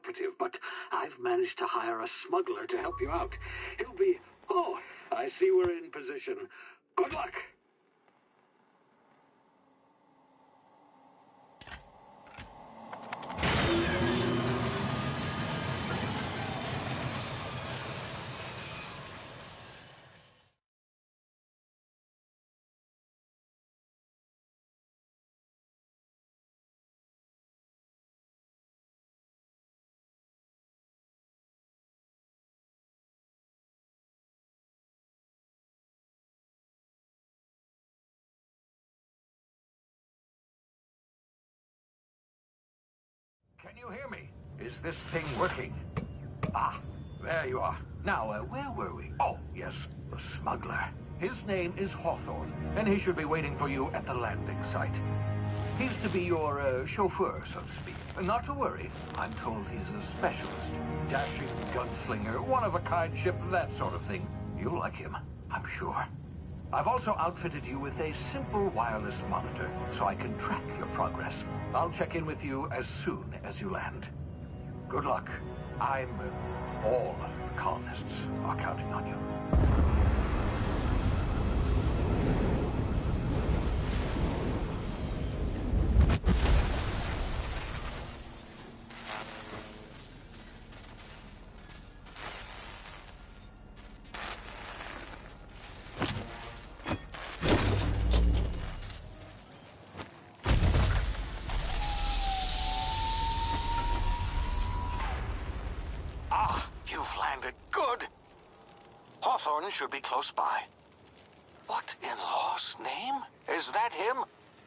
operative, but I've managed to hire a smuggler to help you out. He'll be... Oh, I see we're in position. Good luck! Can you hear me? Is this thing working? Ah, there you are. Now, where were we? Oh, yes, the smuggler. His name is Hawthorne, and he should be waiting for you at the landing site. He's to be your chauffeur, so to speak. Not to worry. I'm told he's a specialist. Dashing gunslinger, one-of-a-kind ship, that sort of thing. You'll like him, I'm sure. I've also outfitted you with a simple wireless monitor, so I can track your progress. I'll check in with you as soon as you land. Good luck. All the colonists are counting on you. Hawthorne should be close by. What in law's name? Is that him?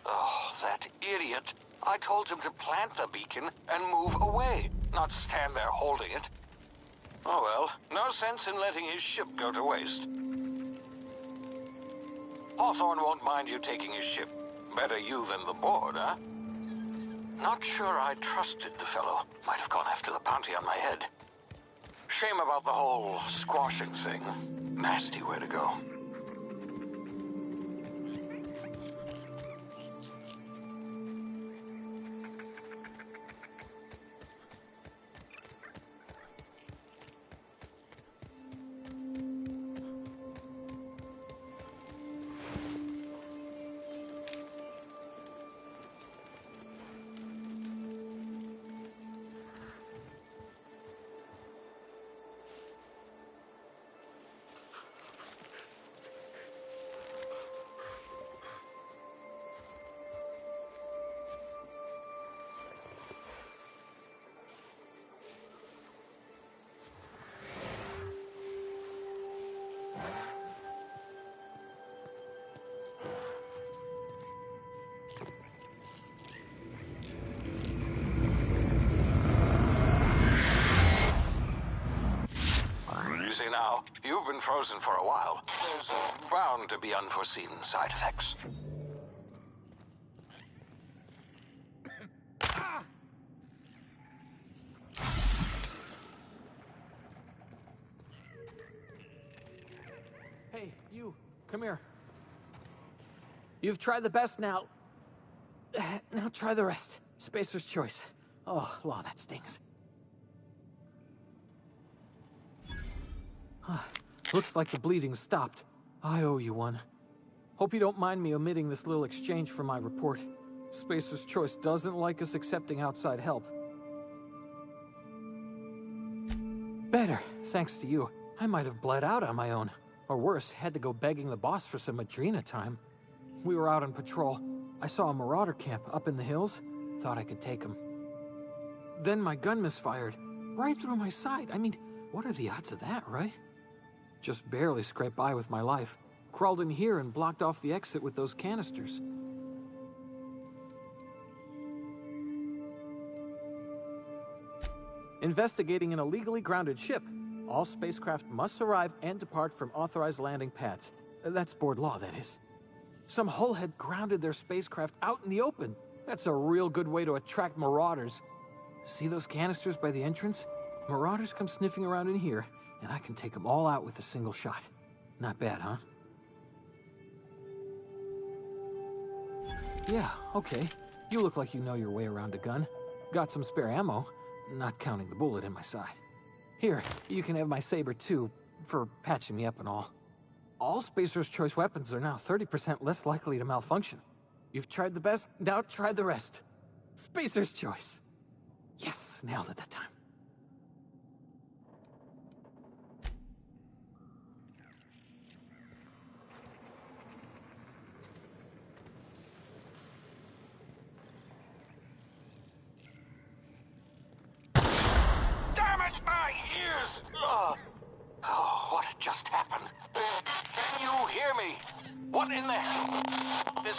Oh, that idiot. I told him to plant the beacon and move away, not stand there holding it. Oh well, no sense in letting his ship go to waste. Hawthorne won't mind you taking his ship. Better you than the board, huh? Not sure I trusted the fellow. Might have gone after the bounty on my head. Shame about the whole squashing thing. Nasty way to go. Now, you've been frozen for a while. There's bound to be unforeseen side effects. Hey, you, come here. You've tried the best now. Now try the rest. Spacer's choice. Oh, law, that stings. Looks like the bleeding stopped. I owe you one. Hope you don't mind me omitting this little exchange for my report. Spacer's Choice doesn't like us accepting outside help. Better, thanks to you. I might have bled out on my own. Or worse, had to go begging the boss for some Adrena time. We were out on patrol. I saw a marauder camp up in the hills. Thought I could take him. Then my gun misfired. Right through my side. I mean, what are the odds of that, right? Just barely scraped by with my life. Crawled in here and blocked off the exit with those canisters. Investigating an illegally grounded ship. All spacecraft must arrive and depart from authorized landing pads. That's board law, that is. Some hull had grounded their spacecraft out in the open. That's a real good way to attract marauders. See those canisters by the entrance? Marauders come sniffing around in here, and I can take them all out with a single shot. Not bad, huh? Yeah, okay. You look like you know your way around a gun. Got some spare ammo. not counting the bullet in my side. Here, you can have my saber too, for patching me up and all. All Spacer's Choice weapons are now 30% less likely to malfunction. You've tried the best, now try the rest. Spacer's Choice. Yes, nailed it that time. Damn it, my ears! Oh, what just happened? Can you hear me? What in the hell? This...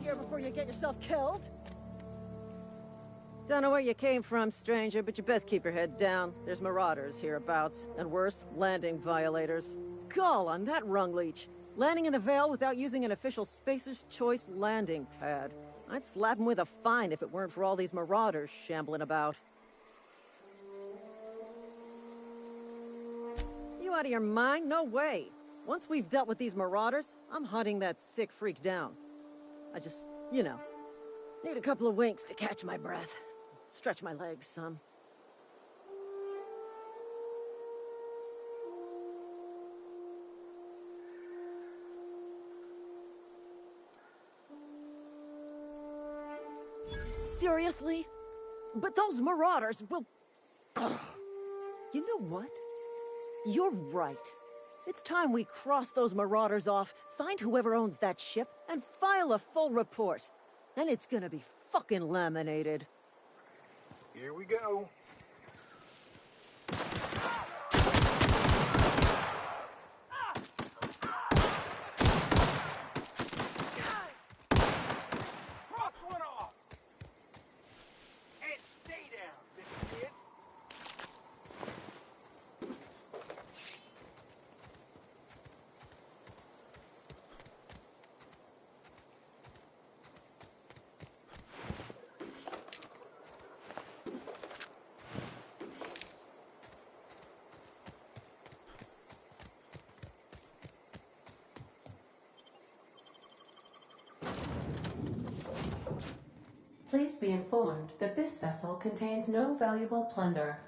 Here before you get yourself killed. Don't know where you came from, stranger, but you best keep your head down. There's marauders hereabouts, and worse, landing violators. Gall on that rung leech. Landing in the Vale without using an official Spacer's Choice landing pad. I'd slap him with a fine if it weren't for all these marauders shambling about. You out of your mind? No way. Once we've dealt with these marauders, I'm hunting that sick freak down. I just, you know, need a couple of winks to catch my breath. Stretch my legs some. Seriously? But those marauders will... Ugh. You know what? You're right. It's time we cross those marauders off, find whoever owns that ship, and file a full report. Then it's gonna be fucking laminated. Here we go. Cross one off! And stay down, little kid. Please be informed that this vessel contains no valuable plunder.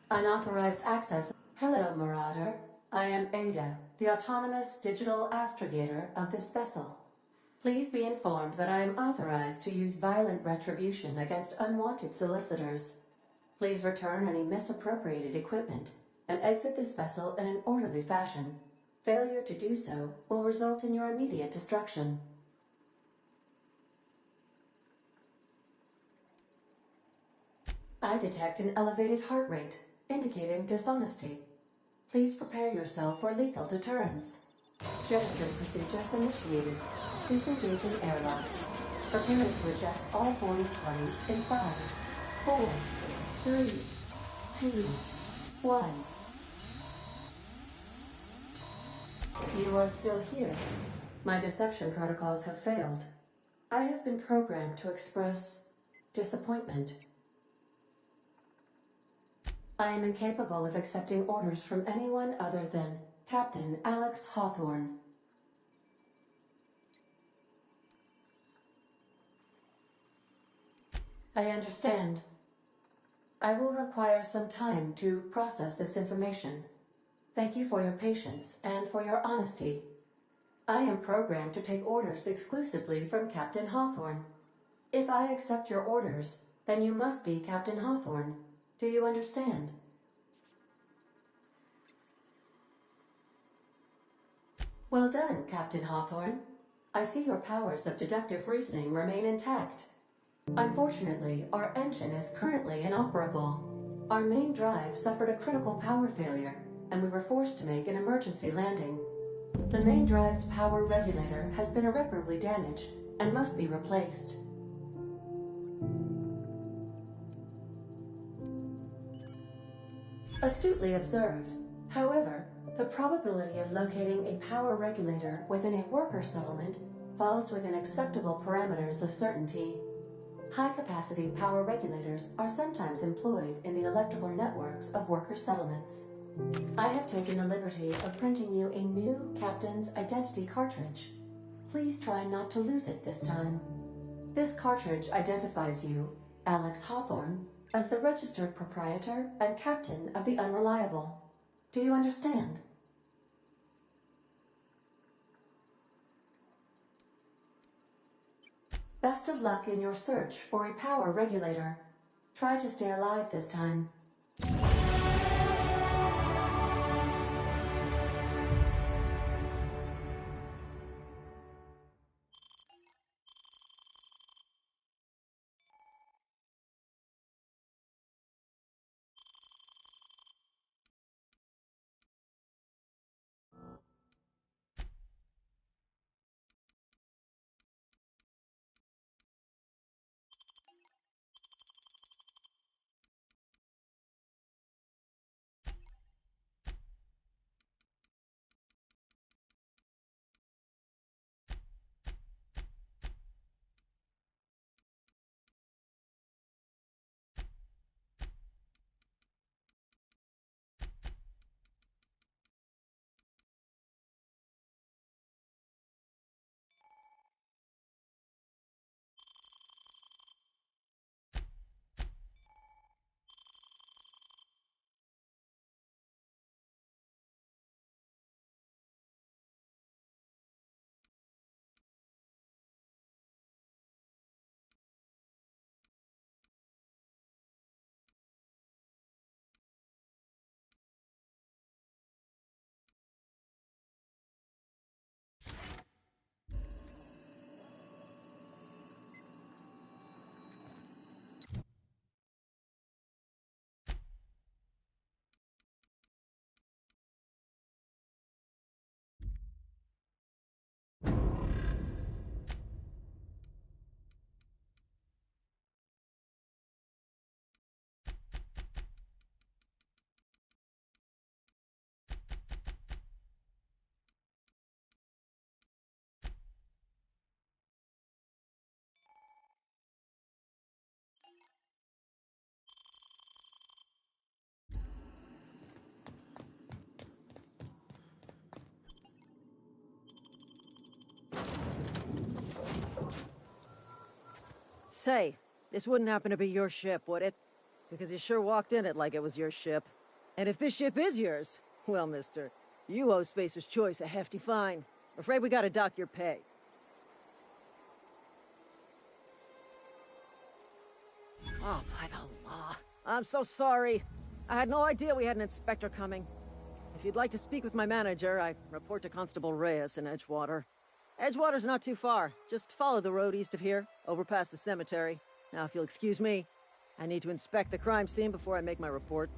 Unauthorized access. Hello, Marauder. I am Ada, the autonomous digital astrogator of this vessel. Please be informed that I am authorized to use violent retribution against unwanted solicitors. Please return any misappropriated equipment and exit this vessel in an orderly fashion. Failure to do so will result in your immediate destruction. I detect an elevated heart rate, indicating dishonesty. Please prepare yourself for lethal deterrence. Jettison procedures initiated. Disengaging airlocks. Preparing to eject all boarding parties in 5, 4, 3, 2, 1. You are still here. My deception protocols have failed. I have been programmed to express disappointment. I am incapable of accepting orders from anyone other than Captain Alex Hawthorne. I understand. I will require some time to process this information. Thank you for your patience and for your honesty. I am programmed to take orders exclusively from Captain Hawthorne. If I accept your orders, then you must be Captain Hawthorne. Do you understand? Well done, Captain Hawthorne. I see your powers of deductive reasoning remain intact. Unfortunately, our engine is currently inoperable. Our main drive suffered a critical power failure, and we were forced to make an emergency landing. The main drive's power regulator has been irreparably damaged and must be replaced. Astutely observed. However, the probability of locating a power regulator within a worker settlement falls within acceptable parameters of certainty. High-capacity power regulators are sometimes employed in the electrical networks of worker settlements. I have taken the liberty of printing you a new Captain's Identity cartridge. Please try not to lose it this time. This cartridge identifies you, Alex Hawthorne, as the registered proprietor and captain of the Unreliable. Do you understand? Best of luck in your search for a power regulator. Try to stay alive this time. Say, this wouldn't happen to be your ship, would it? Because you sure walked in it like it was your ship. And if this ship is yours, well, mister, you owe Spacer's Choice a hefty fine. Afraid we gotta dock your pay. Oh, by the law. I'm so sorry. I had no idea we had an inspector coming. If you'd like to speak with my manager, I report to Constable Reyes in Edgewater. Edgewater's not too far. Just follow the road east of here, over past the cemetery. Now, if you'll excuse me, I need to inspect the crime scene before I make my report.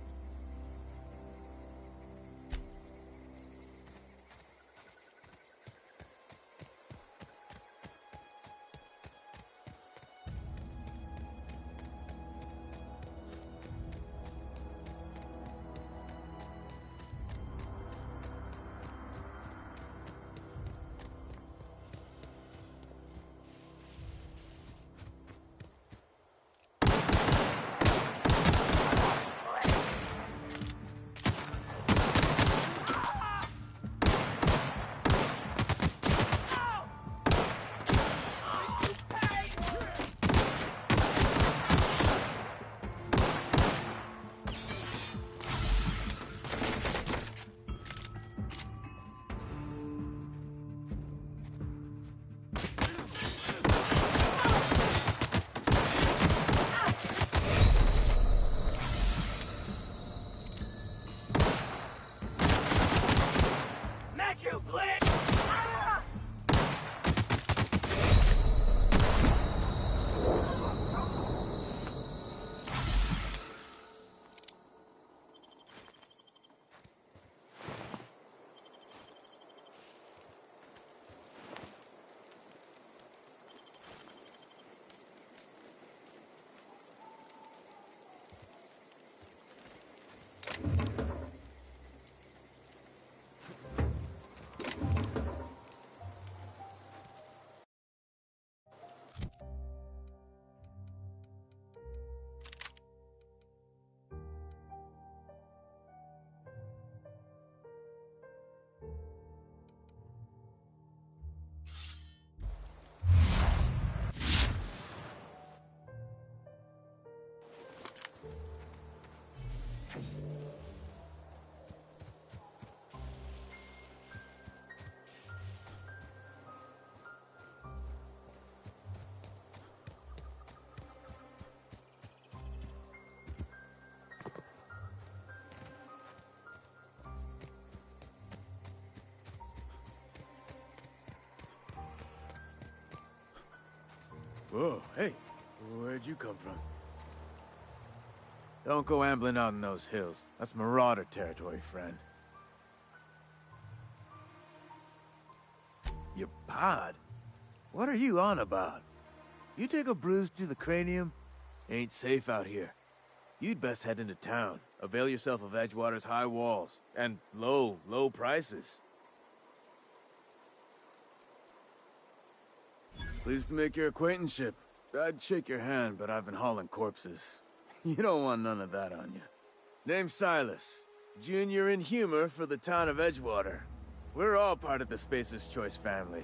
Oh, hey. Where'd you come from? Don't go ambling out in those hills. That's Marauder territory, friend. Your pod? What are you on about? You take a bruise to the cranium? Ain't safe out here. You'd best head into town. Avail yourself of Edgewater's high walls. And low prices. Pleased to make your acquaintanceship. I'd shake your hand, but I've been hauling corpses. You don't want none of that on you. Name's Silas. Junior in humor for the town of Edgewater. We're all part of the Spacer's Choice family.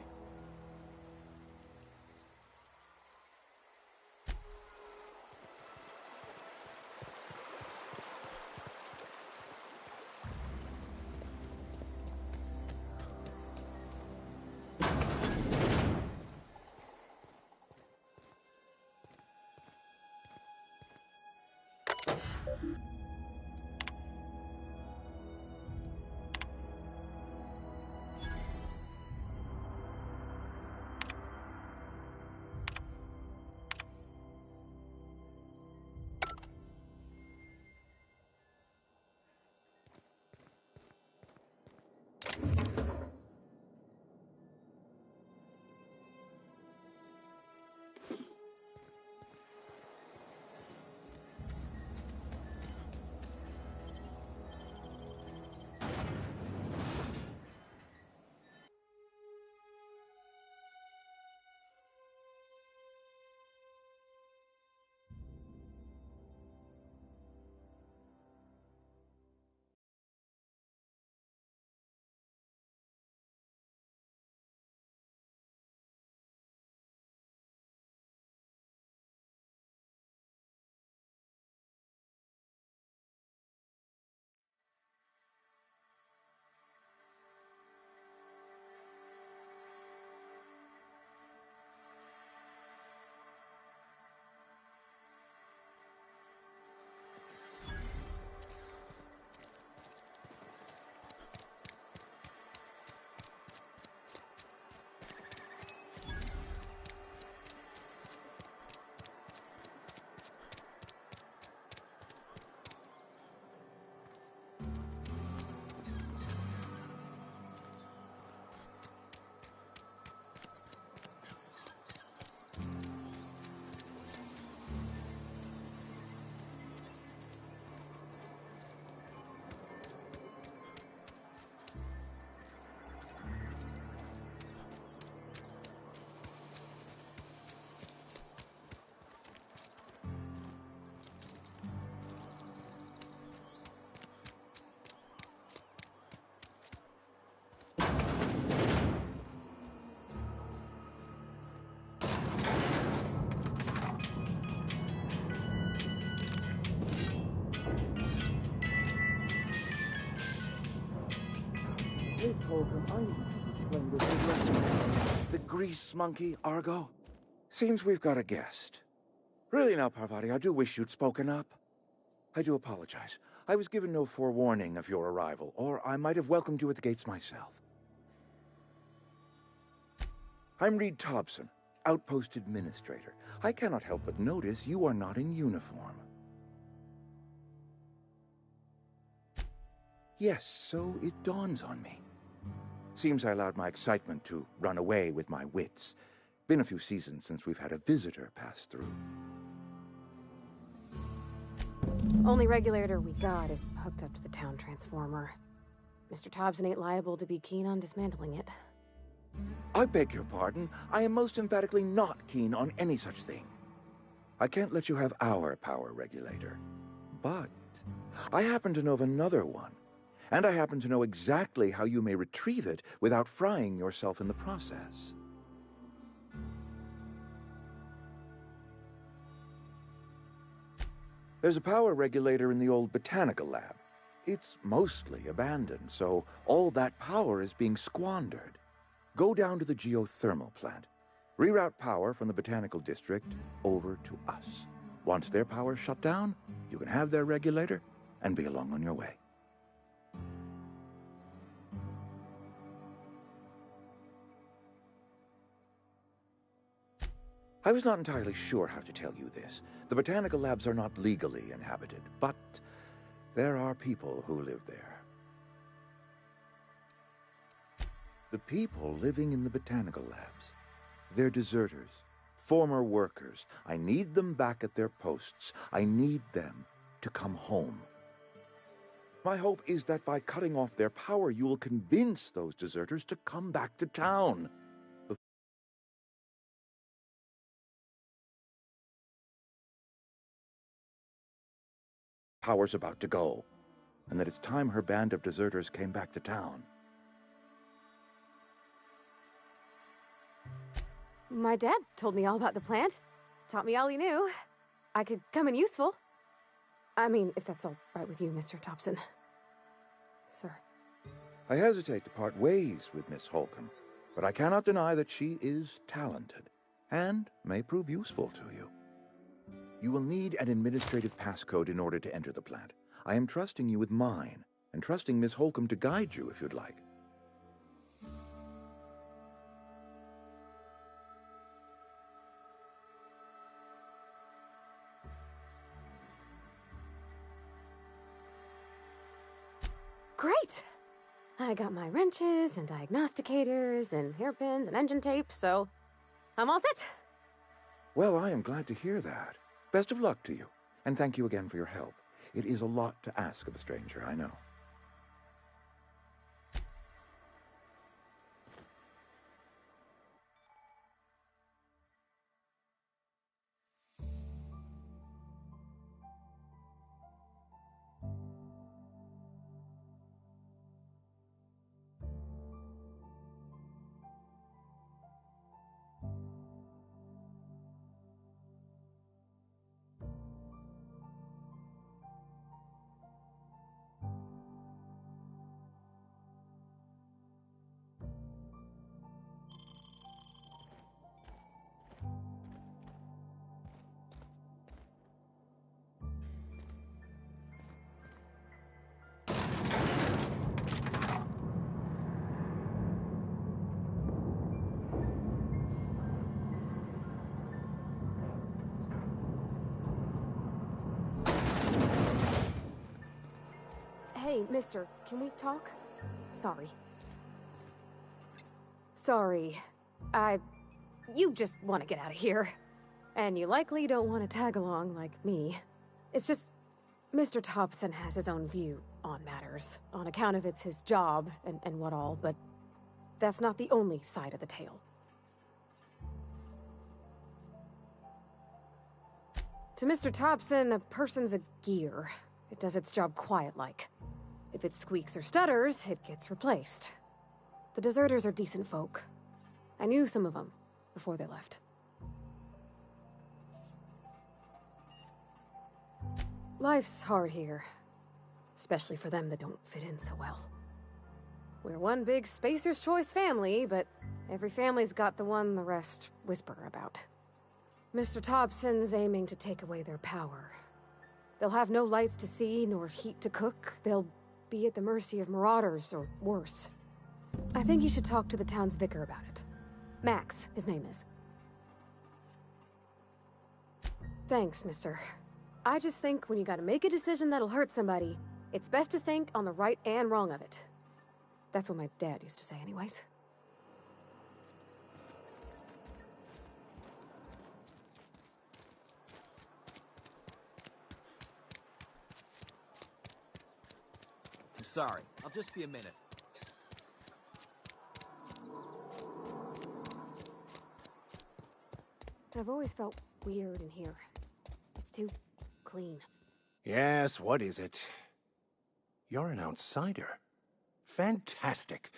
The grease monkey, Argo? Seems we've got a guest. Really now, Parvati, I do wish you'd spoken up. I do apologize. I was given no forewarning of your arrival, or I might have welcomed you at the gates myself. I'm Reed Thompson, Outpost Administrator. I cannot help but notice you are not in uniform. Yes, so it dawns on me. Seems I allowed my excitement to run away with my wits. Been a few seasons since we've had a visitor pass through. Only regulator we got is hooked up to the town transformer. Mr. Thompson ain't liable to be keen on dismantling it. I beg your pardon. I am most emphatically not keen on any such thing. I can't let you have our power regulator. But I happen to know of another one. And I happen to know exactly how you may retrieve it without frying yourself in the process. There's a power regulator in the old botanical lab. It's mostly abandoned, so all that power is being squandered. Go down to the geothermal plant. Reroute power from the botanical district over to us. Once their power's shut down, you can have their regulator and be along on your way. I was not entirely sure how to tell you this. The botanical labs are not legally inhabited, but there are people who live there. The people living in the botanical labs, they're deserters, former workers. I need them back at their posts. I need them to come home. My hope is that by cutting off their power, you will convince those deserters to come back to town. Power's about to go, and that it's time her band of deserters came back to town. My dad told me all about the plant. Taught me all he knew. I could come in useful. I mean, if that's all right with you, Mr. Tobson. Sir. I hesitate to part ways with Miss Holcomb, but I cannot deny that she is talented, and may prove useful to you. You will need an administrative passcode in order to enter the plant. I am trusting you with mine, and trusting Miss Holcomb to guide you if you'd like. Great! I got my wrenches and diagnosticators and hairpins and engine tape, so I'm all set. Well, I am glad to hear that. Best of luck to you, and thank you again for your help. It is a lot to ask of a stranger, I know. Hey, mister, can we talk? Sorry. Sorry. You just want to get out of here. And you likely don't want to tag along like me. It's just, Mr. Tobson has his own view on matters, on account of it's his job and what all, but that's not the only side of the tale. To Mr. Tobson, a person's a gear. It does its job quiet-like. If it squeaks or stutters, it gets replaced. The deserters are decent folk. I knew some of them before they left. Life's hard here, especially for them that don't fit in so well. We're one big Spacer's Choice family, but every family's got the one the rest whisper about. Mr. Tobson's aiming to take away their power. They'll have no lights to see, nor heat to cook. They'll be at the mercy of marauders, or worse. I think you should talk to the town's vicar about it. Max, his name is. Thanks, mister. I just think when you gotta make a decision that'll hurt somebody, it's best to think on the right and wrong of it. That's what my dad used to say anyways. I'm sorry. I'll just be a minute. I've always felt weird in here. It's too clean. Yes, what is it? You're an outsider. Fantastic.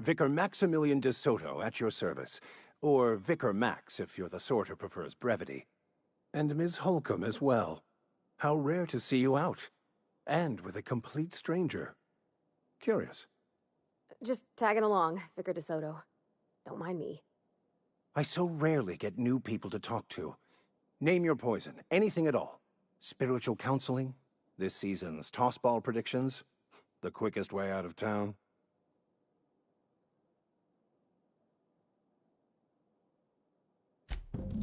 Vicar Maximilian de Soto at your service. Or Vicar Max, if you're the sort who prefers brevity. And Ms. Holcomb as well. How rare to see you out. And with a complete stranger. Curious. Just tagging along, Vicar de Soto. Don't mind me. I so rarely get new people to talk to. Name your poison, anything at all. Spiritual counseling? This season's tossball predictions? The quickest way out of town?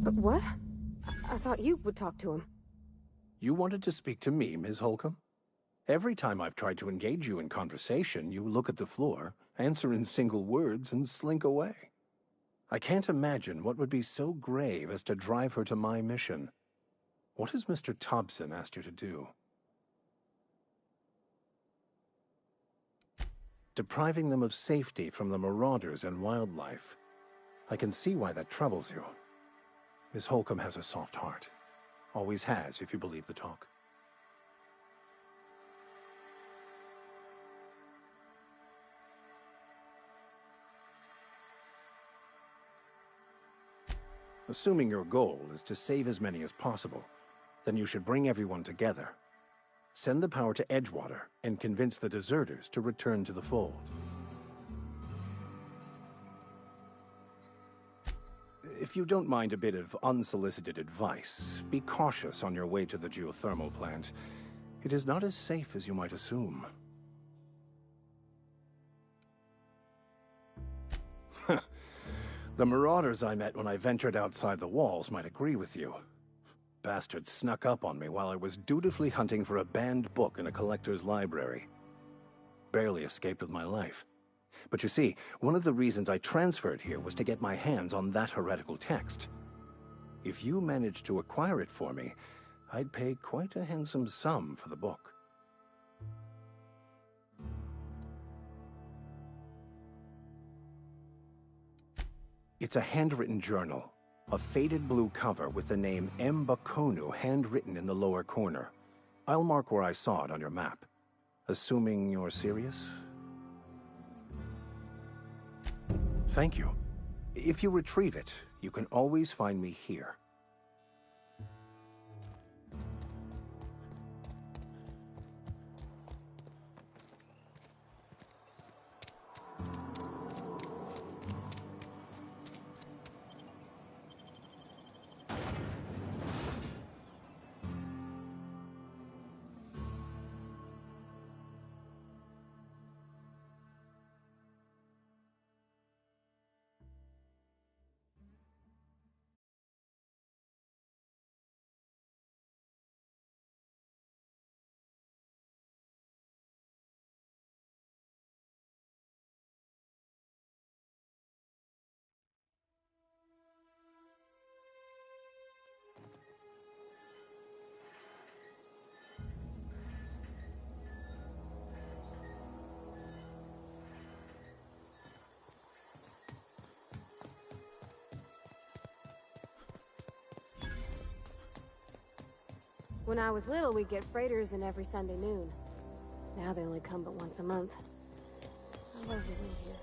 But What? I thought you would talk to him. You wanted to speak to me, Ms. Holcomb? Every time I've tried to engage you in conversation, you look at the floor, answer in single words, and slink away. I can't imagine what would be so grave as to drive her to my mission. What has Mr. Thompson asked you to do? Depriving them of safety from the marauders and wildlife. I can see why that troubles you. Miss Holcomb has a soft heart. Always has, if you believe the talk. Assuming your goal is to save as many as possible, then you should bring everyone together. Send the power to Edgewater and convince the deserters to return to the fold. If you don't mind a bit of unsolicited advice, be cautious on your way to the geothermal plant. It is not as safe as you might assume. The marauders I met when I ventured outside the walls might agree with you. Bastards snuck up on me while I was dutifully hunting for a banned book in a collector's library. Barely escaped with my life. But you see, one of the reasons I transferred here was to get my hands on that heretical text. If you managed to acquire it for me, I'd pay quite a handsome sum for the book. It's a handwritten journal. A faded blue cover with the name M'Bakono handwritten in the lower corner. I'll mark where I saw it on your map. Assuming you're serious? Thank you. If you retrieve it, you can always find me here. When I was little, we'd get freighters in every Sunday noon. Now they only come but once a month. I love living here.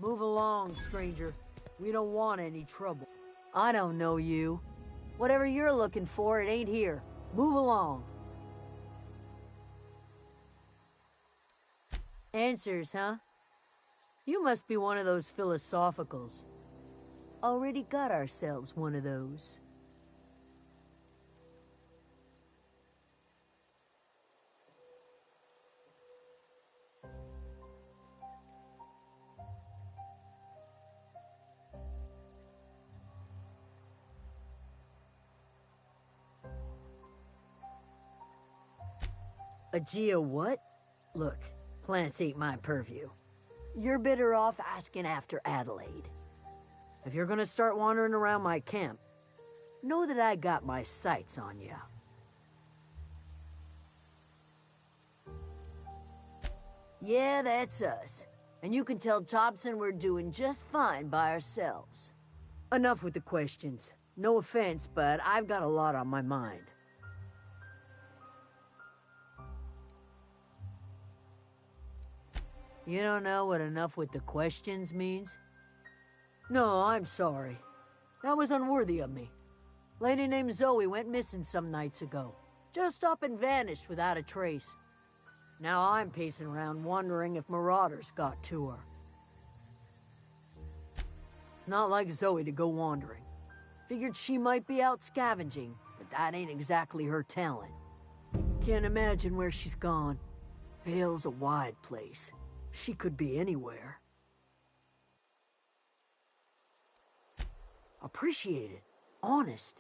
Move along, stranger. We don't want any trouble. I don't know you. Whatever you're looking for, it ain't here. Move along. Answers, huh? You must be one of those philosophicals. Already got ourselves one of those. A Geo what? Look, plants ain't my purview. You're better off asking after Adelaide. If you're gonna start wandering around my camp, know that I got my sights on you. Yeah, that's us. And you can tell Thompson we're doing just fine by ourselves. Enough with the questions. No offense, but I've got a lot on my mind. You don't know what enough with the questions means? No, I'm sorry. That was unworthy of me. Lady named Zoe went missing some nights ago. Just up and vanished without a trace. Now I'm pacing around wondering if marauders got to her. It's not like Zoe to go wandering. Figured she might be out scavenging, but that ain't exactly her talent. Can't imagine where she's gone. Vale's a wide place. She could be anywhere. Appreciate it. Honest.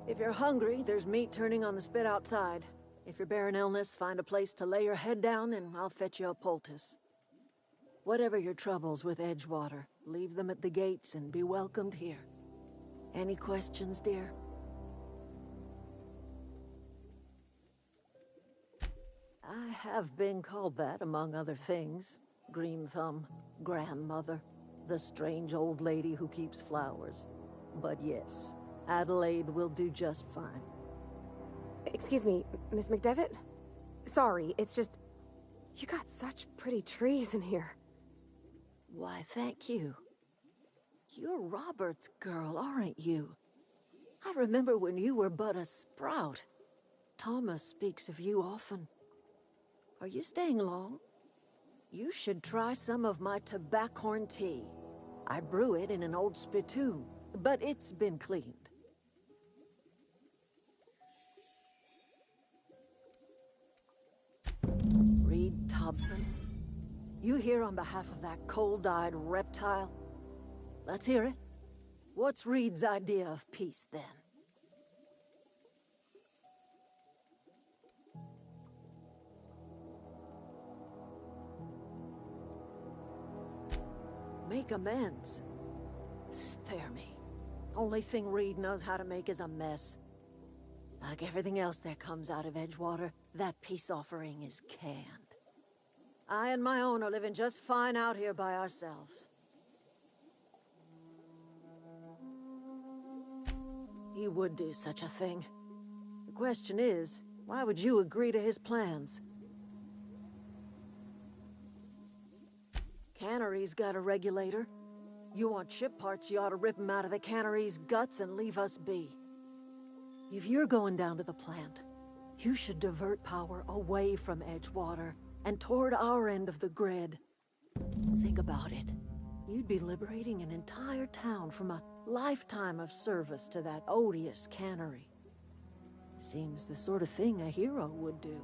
If you're hungry, there's meat turning on the spit outside. If you're bearing illness, find a place to lay your head down and I'll fetch you a poultice. Whatever your troubles with Edgewater, leave them at the gates and be welcomed here. Any questions, dear? I have been called that, among other things. Green Thumb, grandmother, the strange old lady who keeps flowers. But yes, Adelaide will do just fine. Excuse me, Miss McDevitt? Sorry, it's just... You got such pretty trees in here. Why, thank you. You're Robert's girl, aren't you? I remember when you were but a sprout. Thomas speaks of you often. Are you staying long? You should try some of my tobaccorn tea. I brew it in an old spittoon, but it's been cleaned. Reed Thompson? You here on behalf of that cold-eyed reptile? Let's hear it. What's Reed's idea of peace, then? Make amends. Spare me. Only thing Reed knows how to make is a mess. Like everything else that comes out of Edgewater, that peace offering is canned. I and my own are living just fine out here by ourselves. He would do such a thing. The question is, why would you agree to his plans? Cannery's got a regulator. You want ship parts, you ought to rip them out of the cannery's guts and leave us be. If you're going down to the plant, you should divert power away from Edgewater and toward our end of the grid. Think about it. You'd be liberating an entire town from a lifetime of service to that odious cannery. Seems the sort of thing a hero would do.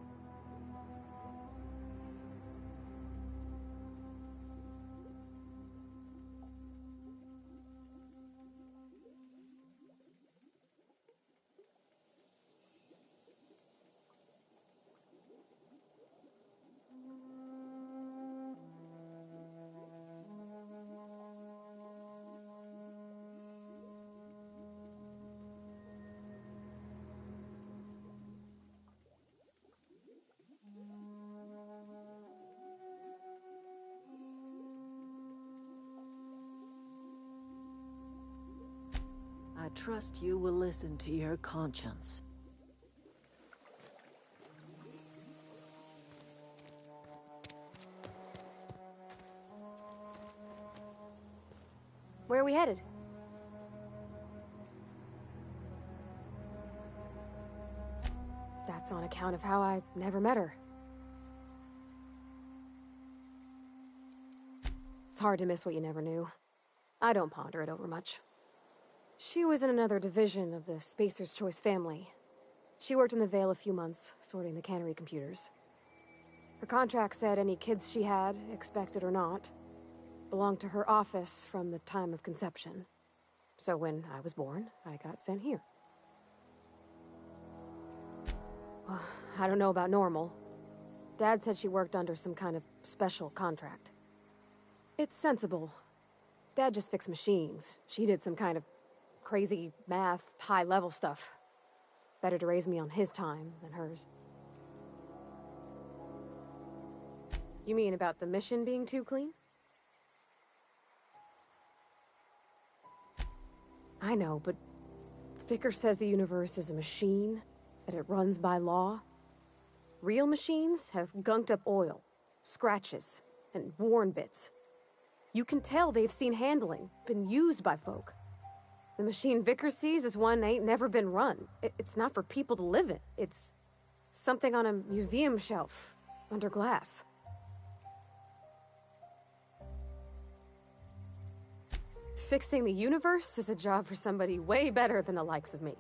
trust you will listen to your conscience. Where are we headed? That's on account of how I never met her. It's hard to miss what you never knew. I don't ponder it over much. She was in another division of the Spacer's Choice family. She worked in the Vale a few months, sorting the cannery computers. Her contract said any kids she had, expected or not, belonged to her office from the time of conception. So when I was born, I got sent here. Well, I don't know about normal. Dad said she worked under some kind of special contract. It's sensible. Dad just fixed machines. She did some kind of crazy math, high-level stuff. Better to raise me on his time than hers. You mean about the mission being too clean? I know, but Vicar says the universe is a machine, that it runs by law. Real machines have gunked up oil, scratches, and worn bits. You can tell they've seen handling, been used by folk. The machine Vicar sees is one ain't never been run. It's not for people to live in. It's something on a museum shelf, under glass. Fixing the universe is a job for somebody way better than the likes of me.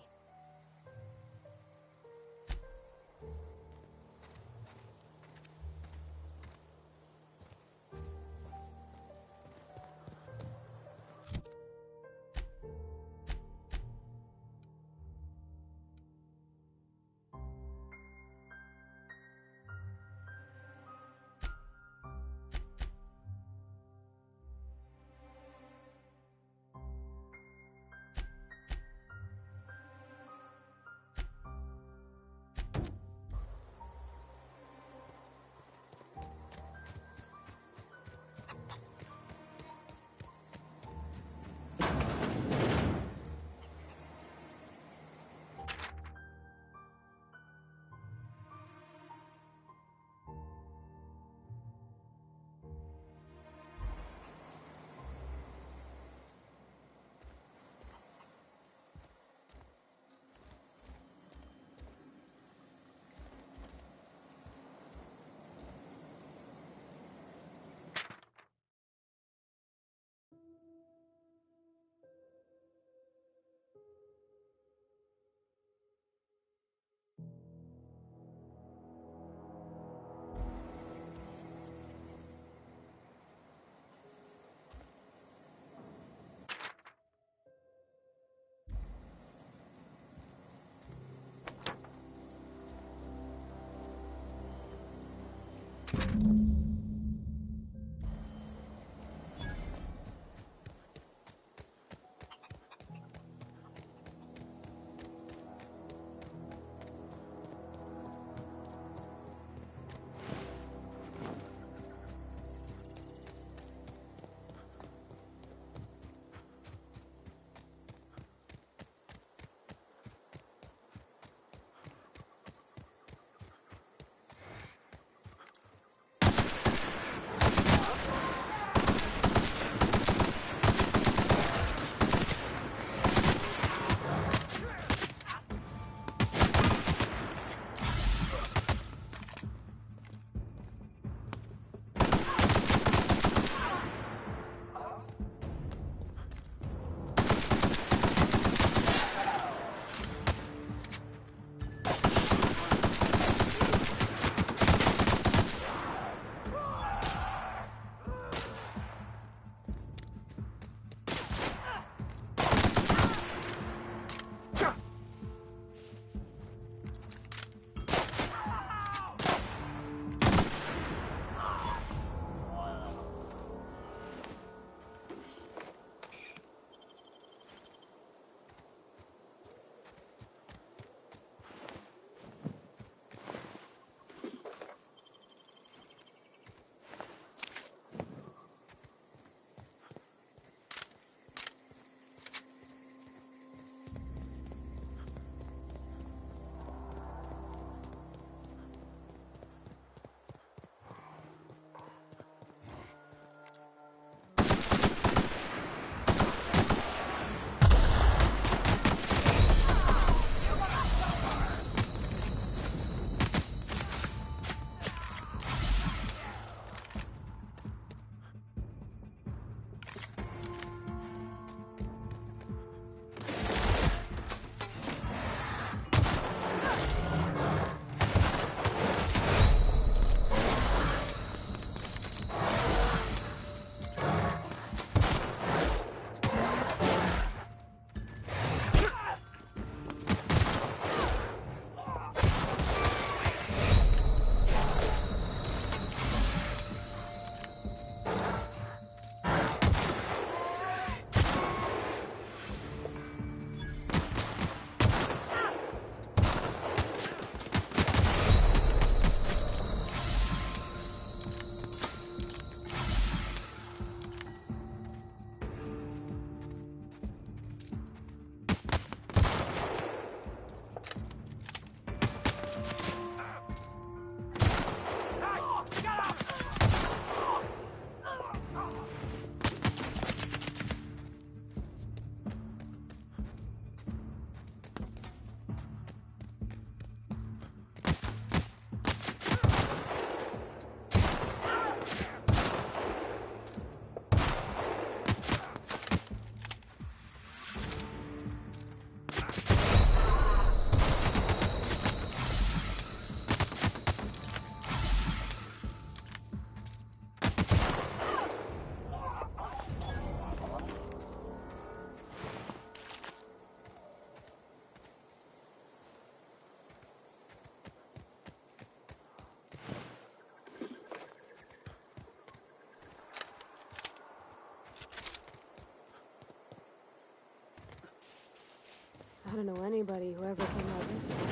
I don't know anybody who ever came out this far.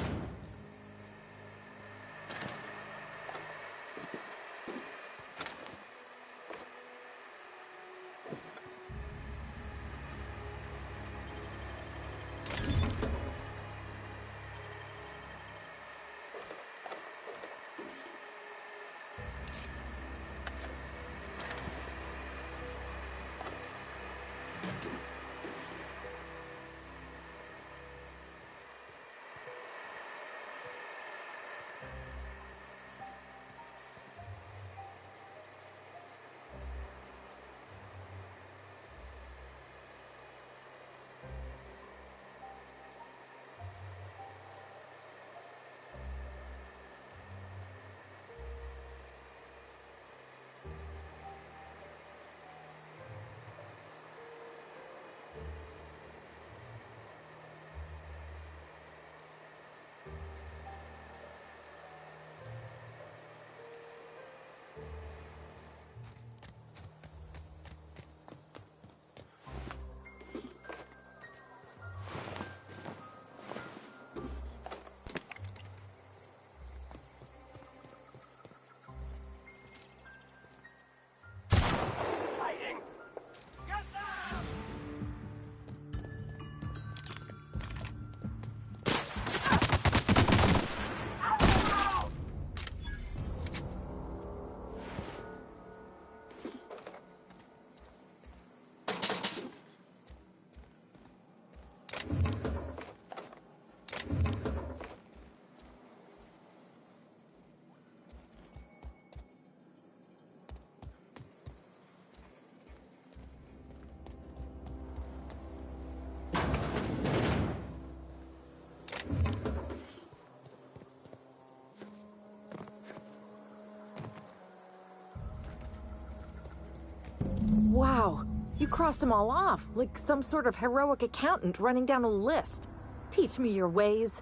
Wow, you crossed them all off, like some sort of heroic accountant running down a list. Teach me your ways.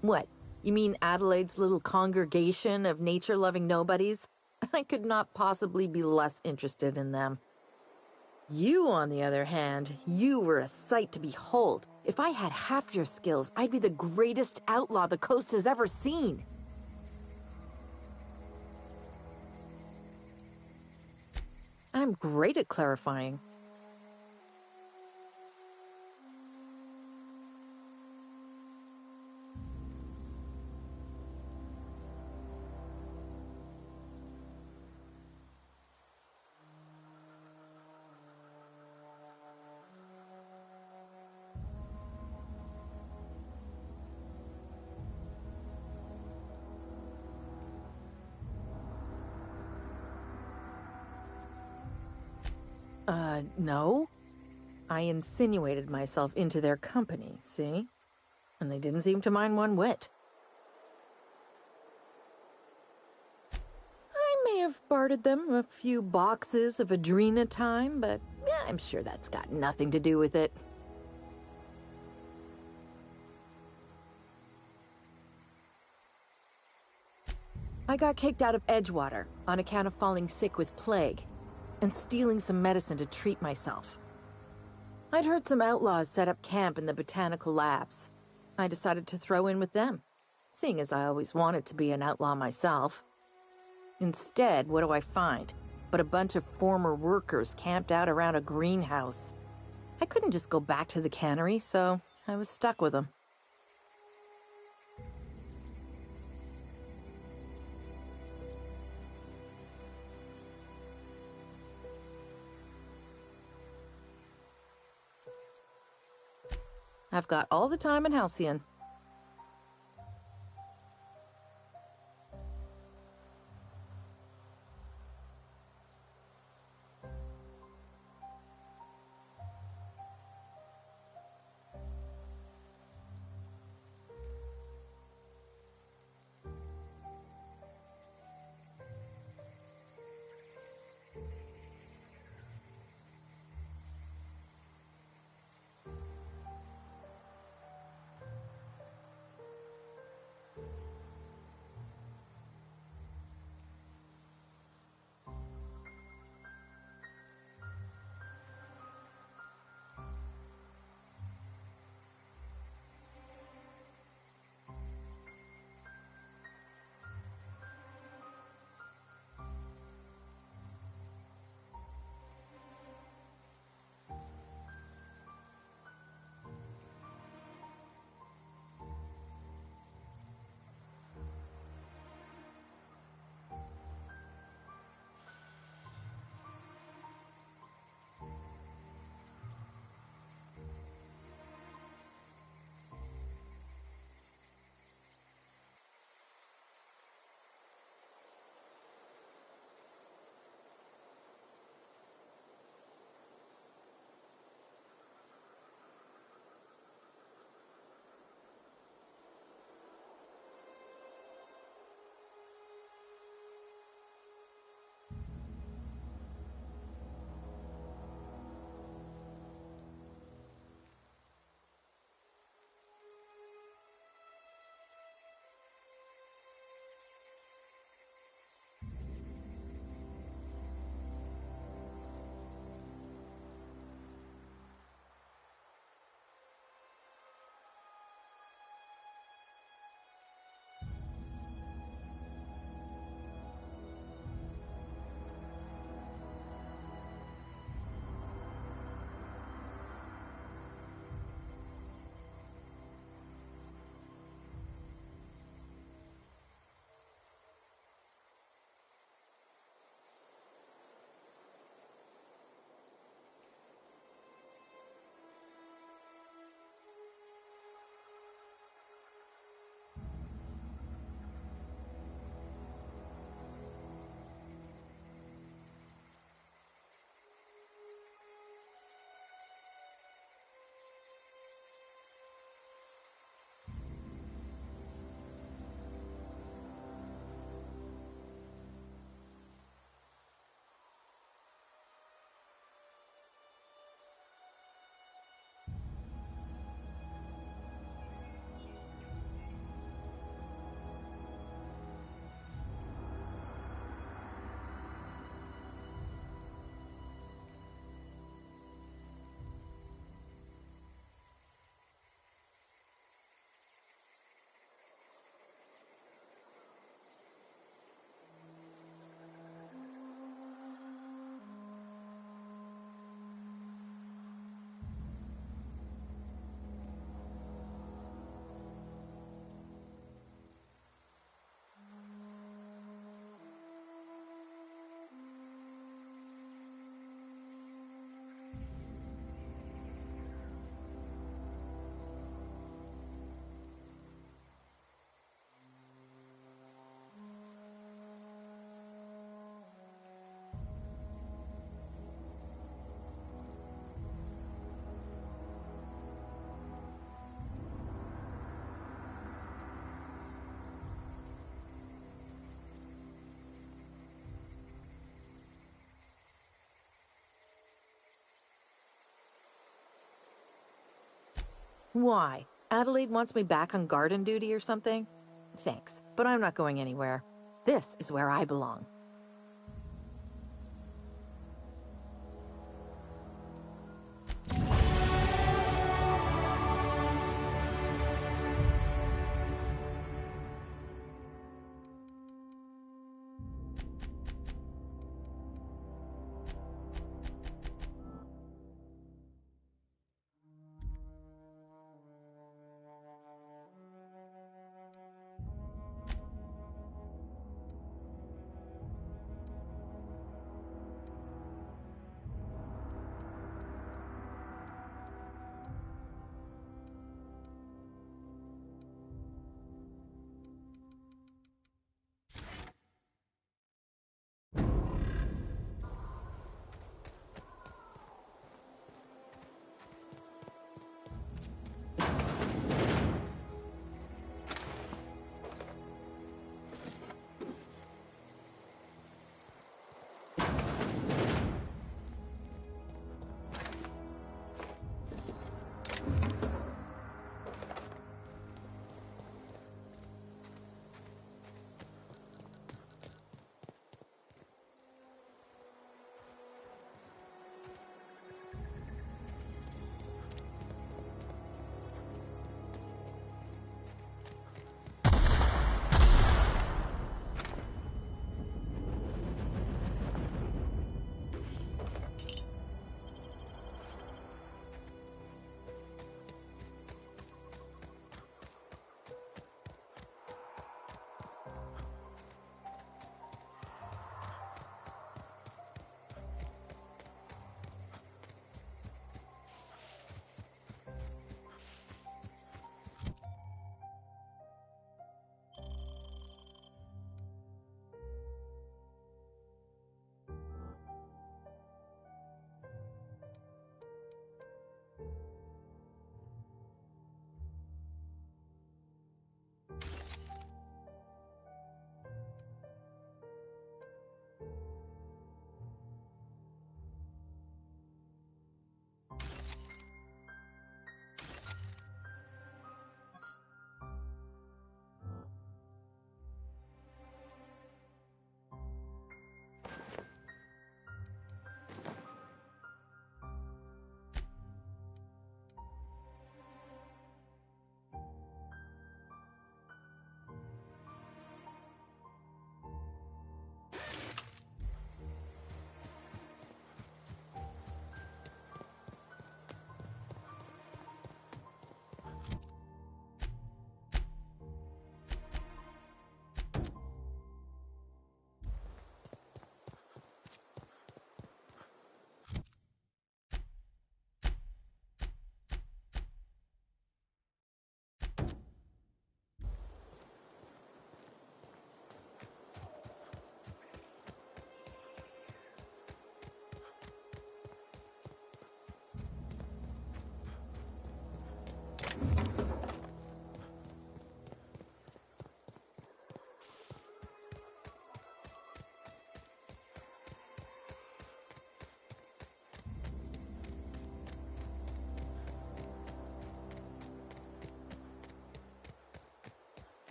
What? You mean Adelaide's little congregation of nature-loving nobodies? I could not possibly be less interested in them. You, on the other hand, you were a sight to behold. If I had half your skills, I'd be the greatest outlaw the coast has ever seen. I'm great at clarifying. No. I insinuated myself into their company, see? And they didn't seem to mind one whit. I may have bartered them a few boxes of Adrena time, but yeah, I'm sure that's got nothing to do with it. I got kicked out of Edgewater on account of falling sick with plague and stealing some medicine to treat myself. I'd heard some outlaws set up camp in the botanical labs. I decided to throw in with them, seeing as I always wanted to be an outlaw myself. Instead, what do I find? But a bunch of former workers camped out around a greenhouse. I couldn't just go back to the cannery, so I was stuck with them. I've got all the time in Halcyon. Why? Adelaide wants me back on garden duty or something? Thanks, but I'm not going anywhere. This is where I belong.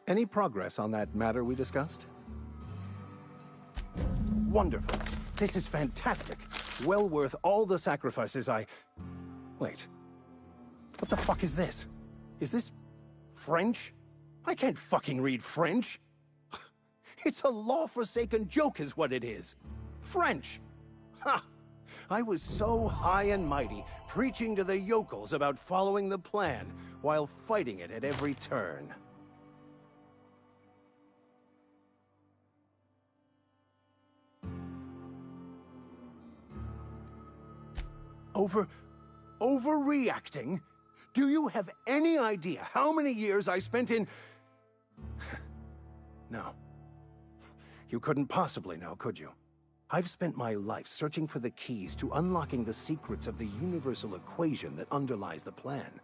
Any progress on that matter we discussed? Wonderful. This is fantastic. Well worth all the sacrifices I... Wait. What the fuck is this? Is this... French? I can't fucking read French. It's a law-forsaken joke is what it is. French! Ha! I was so high and mighty, preaching to the yokels about following the plan, while fighting it at every turn. Overreacting? Do you have any idea how many years I spent in... No. You couldn't possibly know, could you? I've spent my life searching for the keys to unlocking the secrets of the universal equation that underlies the plan.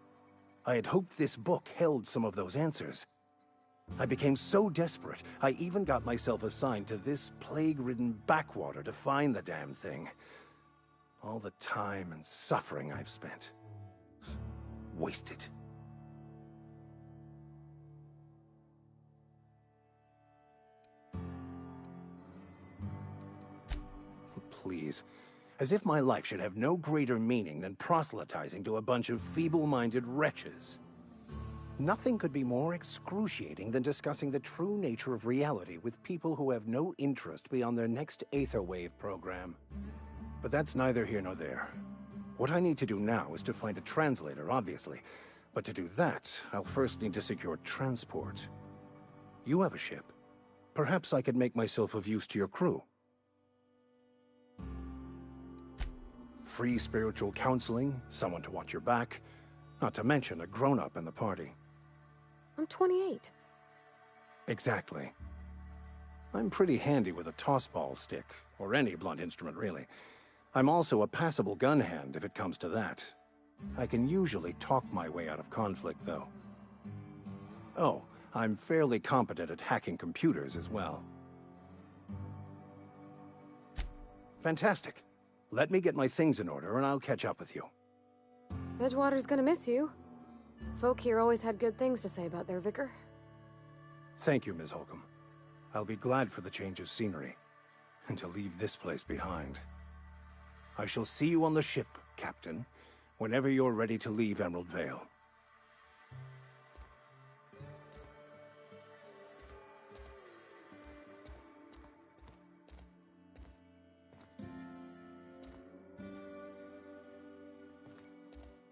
I had hoped this book held some of those answers. I became so desperate, I even got myself assigned to this plague-ridden backwater to find the damn thing. All the time and suffering I've spent. Wasted. Please. As if my life should have no greater meaning than proselytizing to a bunch of feeble-minded wretches. Nothing could be more excruciating than discussing the true nature of reality with people who have no interest beyond their next Aetherwave program. But that's neither here nor there. What I need to do now is to find a translator, obviously. But to do that, I'll first need to secure transport. You have a ship. Perhaps I could make myself of use to your crew. Free spiritual counseling, someone to watch your back, not to mention a grown-up in the party. I'm 28. Exactly. I'm pretty handy with a tossball stick, or any blunt instrument, really. I'm also a passable gun hand, if it comes to that. I can usually talk my way out of conflict, though. Oh, I'm fairly competent at hacking computers as well. Fantastic. Let me get my things in order, and I'll catch up with you. Edgewater's gonna miss you. Folk here always had good things to say about their vicar. Thank you, Ms. Holcomb. I'll be glad for the change of scenery, and to leave this place behind. I shall see you on the ship, Captain, whenever you're ready to leave Emerald Vale.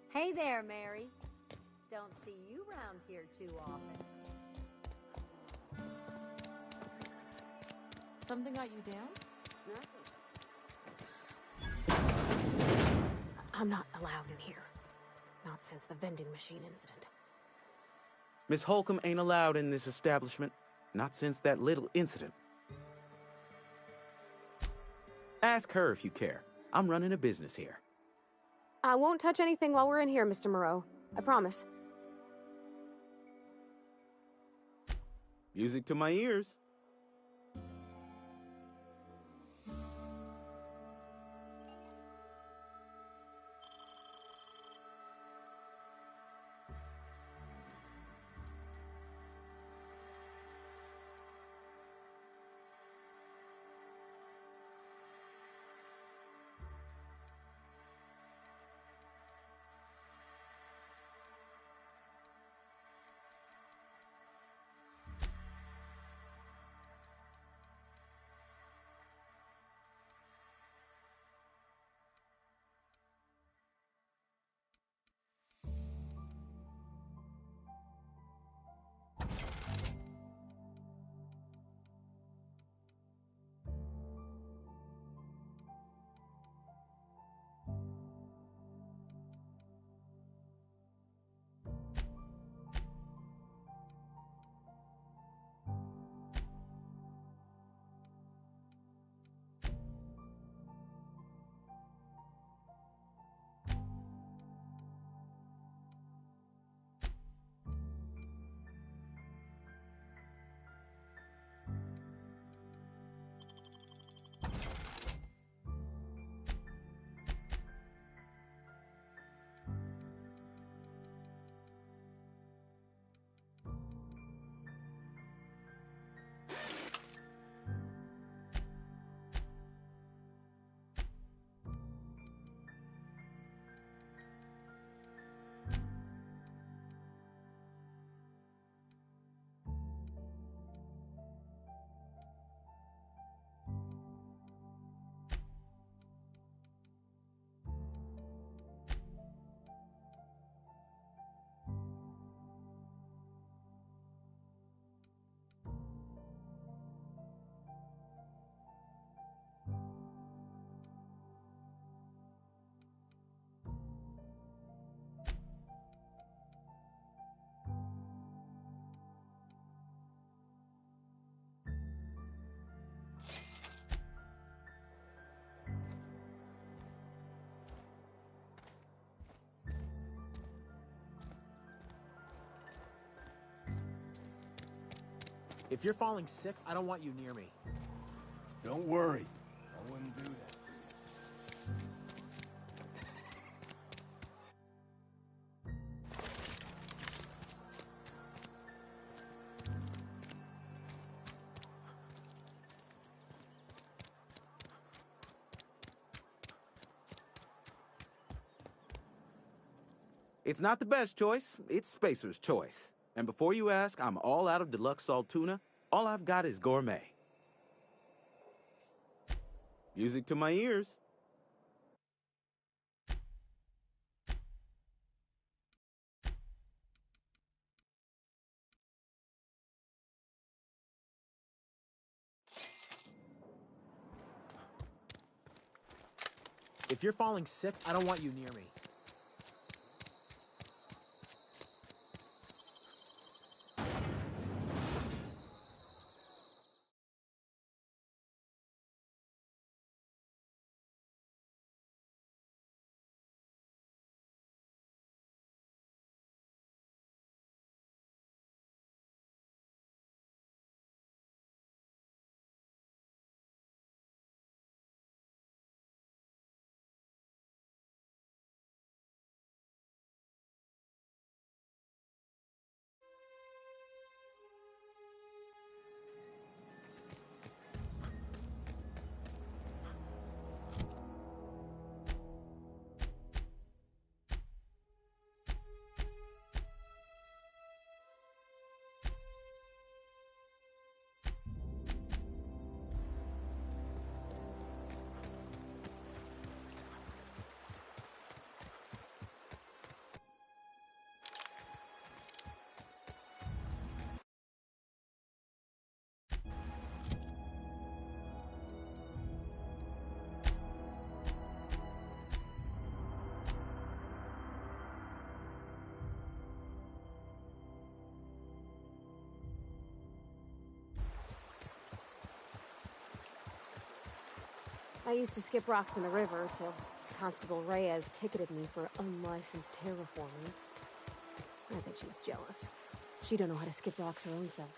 Hey there, Mary. don't see you around here too often. Something got you down? Nothing. I'm not allowed in here. Not since the vending machine incident. Miss Holcomb ain't allowed in this establishment. Not since that little incident. Ask her if you care. I'm running a business here. I won't touch anything while we're in here, Mr. Moreau. I promise. Music to my ears. If you're falling sick, I don't want you near me. Don't worry. I wouldn't do that to you. It's not the best choice, it's Spacer's choice. And before you ask, I'm all out of deluxe salt tuna. All I've got is gourmet. Music to my ears. If you're falling sick, I don't want you near me. used to skip rocks in the river till Constable Reyes ticketed me for unlicensed terraforming. I think she was jealous. She don't know how to skip rocks her own self.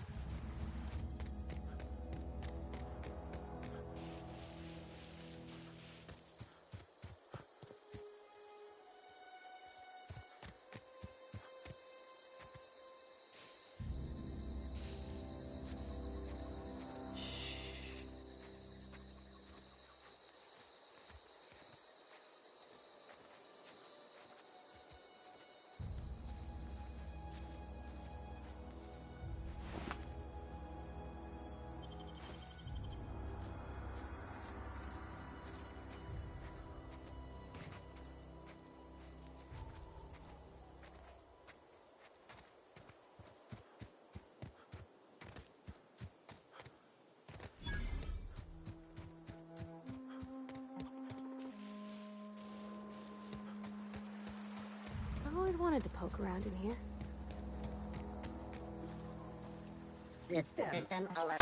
I've always wanted to poke around in here. System alert.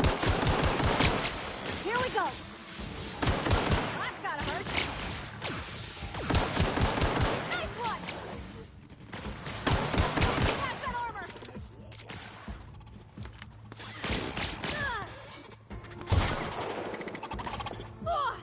Here we go! That's gotta hurt! Nice one! Pass that armor! Ah! Ah!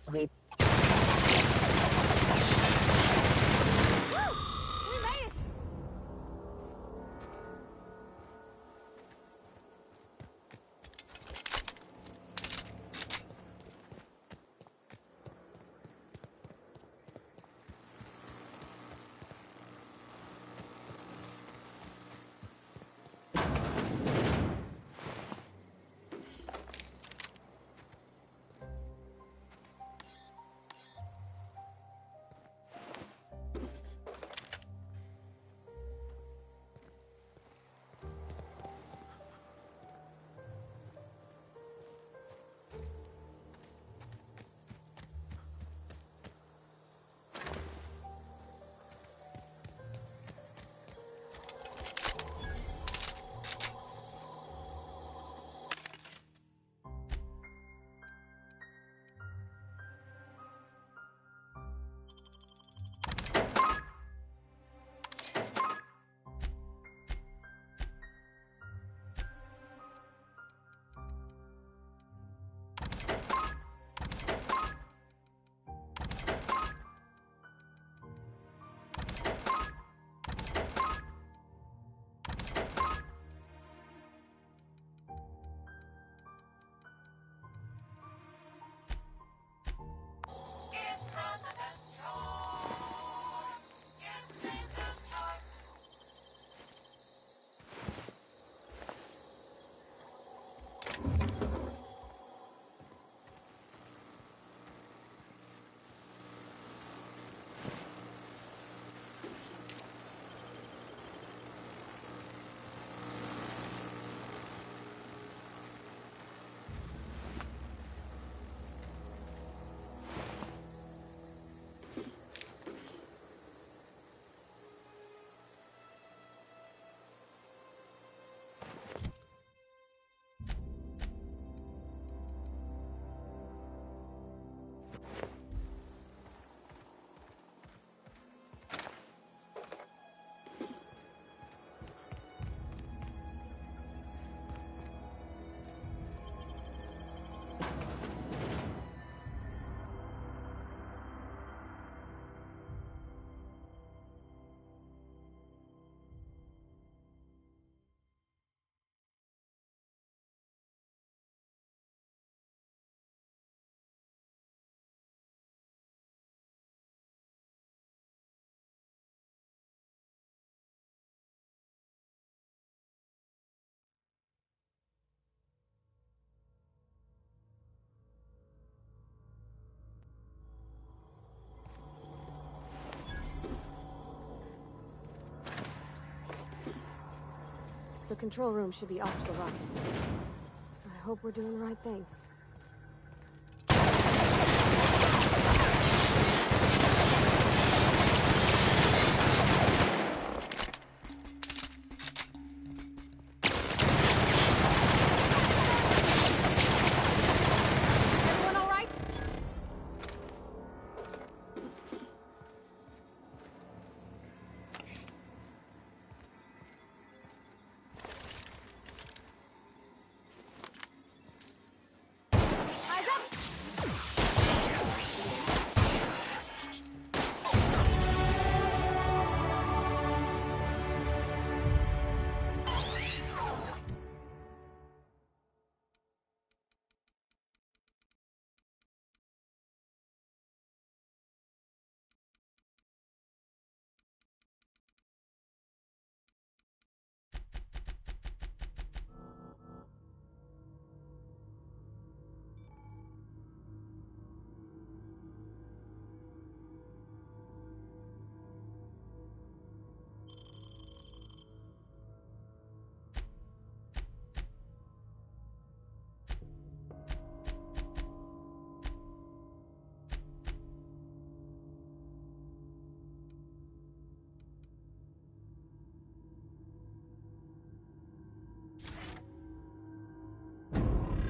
Sweet. Woo! We made it! The control room should be off to the right. I hope we're doing the right thing. Everyone all right? Eyes up!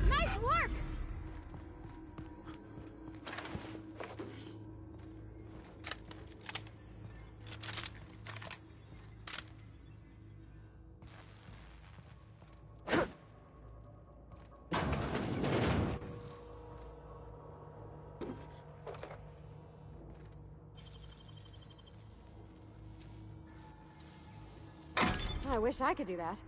Nice work! I wish I could do that.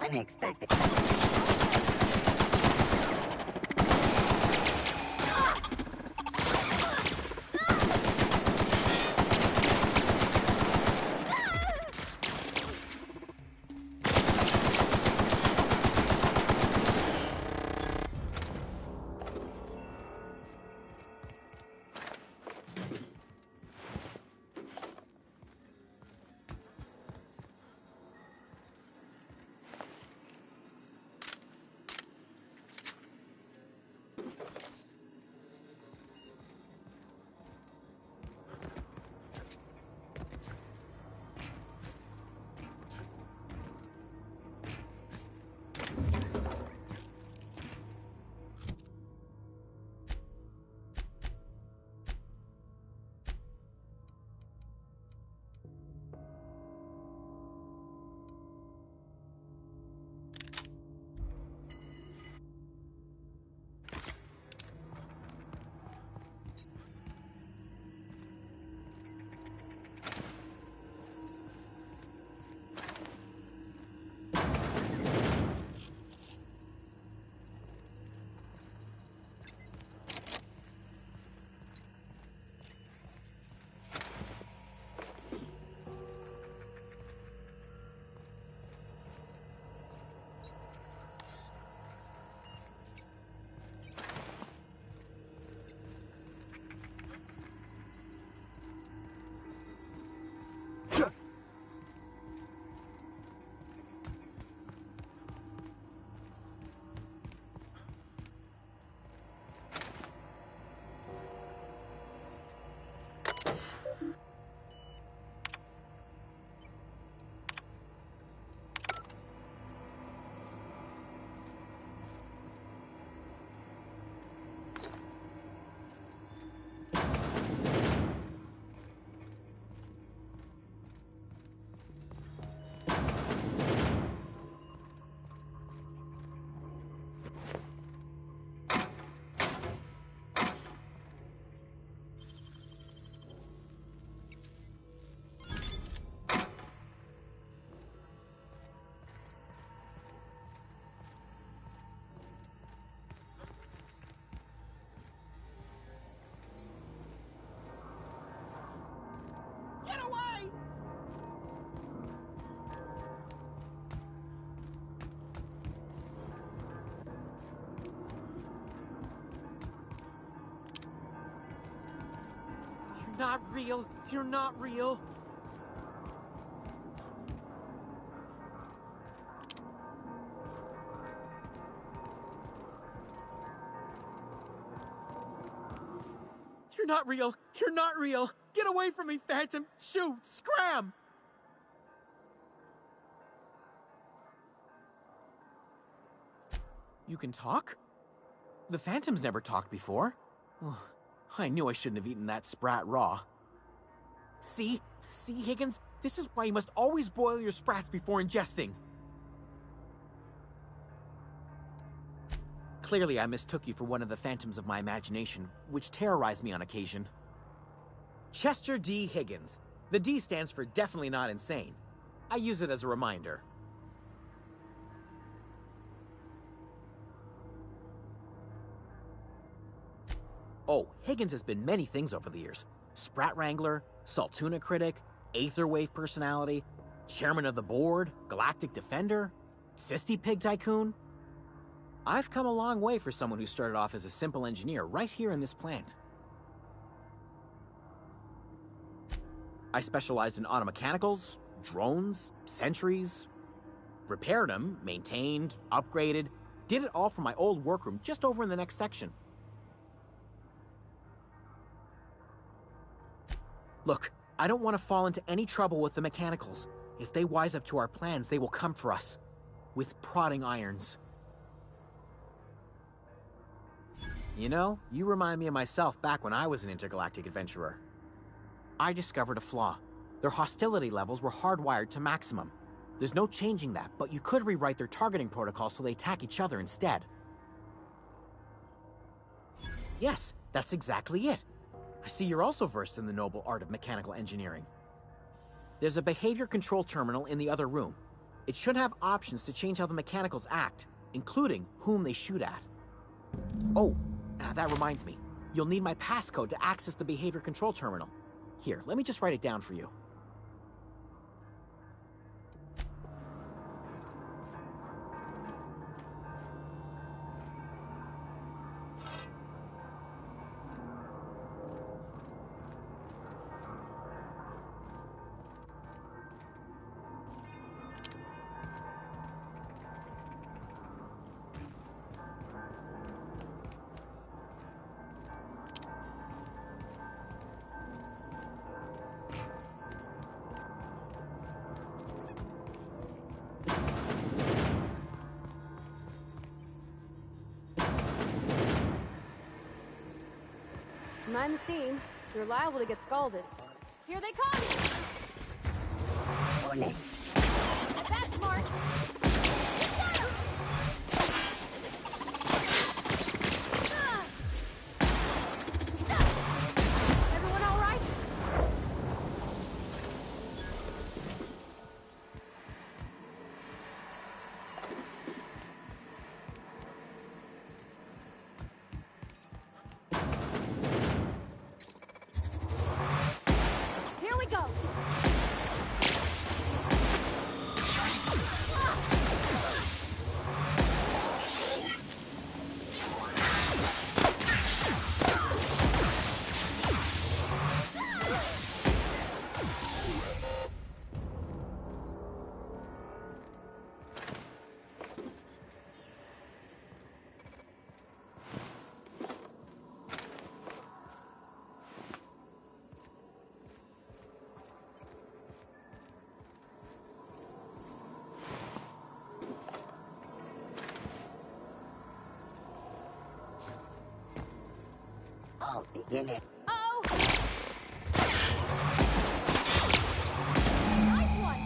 Unexpected. not real. You're not real. You're not real. You're not real. Get away from me, Phantom. Shoot. Scram. You can talk? The Phantom's never talked before. Oh, I knew I shouldn't have eaten that sprat raw. See? See, Higgins? This is why you must always boil your sprats before ingesting. Clearly, I mistook you for one of the phantoms of my imagination, which terrorized me on occasion. Chester D. Higgins. The D stands for definitely not insane. I use it as a reminder. Oh, Higgins has been many things over the years. Sprat Wrangler, Saltuna Critic, Aetherwave Personality, Chairman of the Board, Galactic Defender, Sisty Pig Tycoon. I've come a long way for someone who started off as a simple engineer right here in this plant. I specialized in automechanicals, drones, sentries, repaired them, maintained, upgraded, did it all from my old workroom just over in the next section. Look, I don't want to fall into any trouble with the mechanicals. If they wise up to our plans, they will come for us. With prodding irons. You know, you remind me of myself back when I was an intergalactic adventurer. I discovered a flaw. Their hostility levels were hardwired to maximum. There's no changing that, but you could rewrite their targeting protocol so they attack each other instead. Yes, that's exactly it. I see you're also versed in the noble art of mechanical engineering. There's a behavior control terminal in the other room. It should have options to change how the mechanicals act, including whom they shoot at. Oh, that reminds me. You'll need my passcode to access the behavior control terminal. Here, let me just write it down for you. Mind the steam. You're liable to get scalded. Here they come! That's smart! Everyone all right? Here we go! I'll begin it. Oh! Nice one!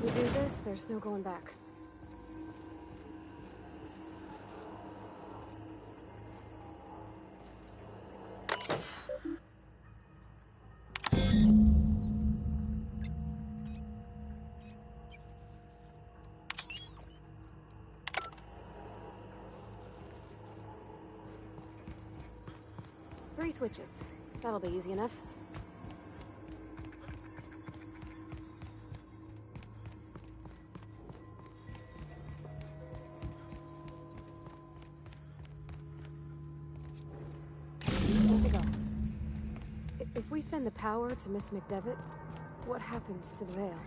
we do this, there's no going back. Three switches. That'll be easy enough. Need to go. If we send the power to Miss McDevitt, what happens to the veil?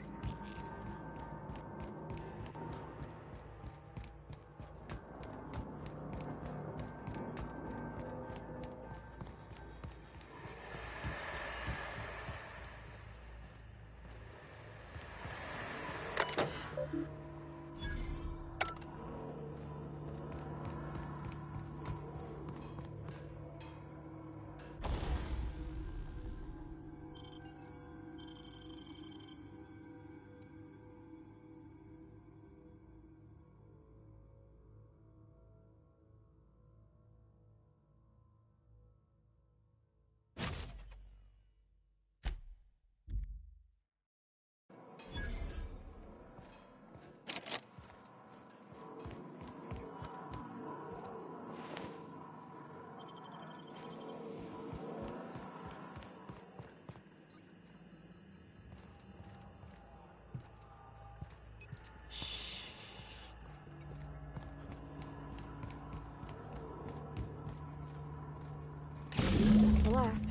That's the last.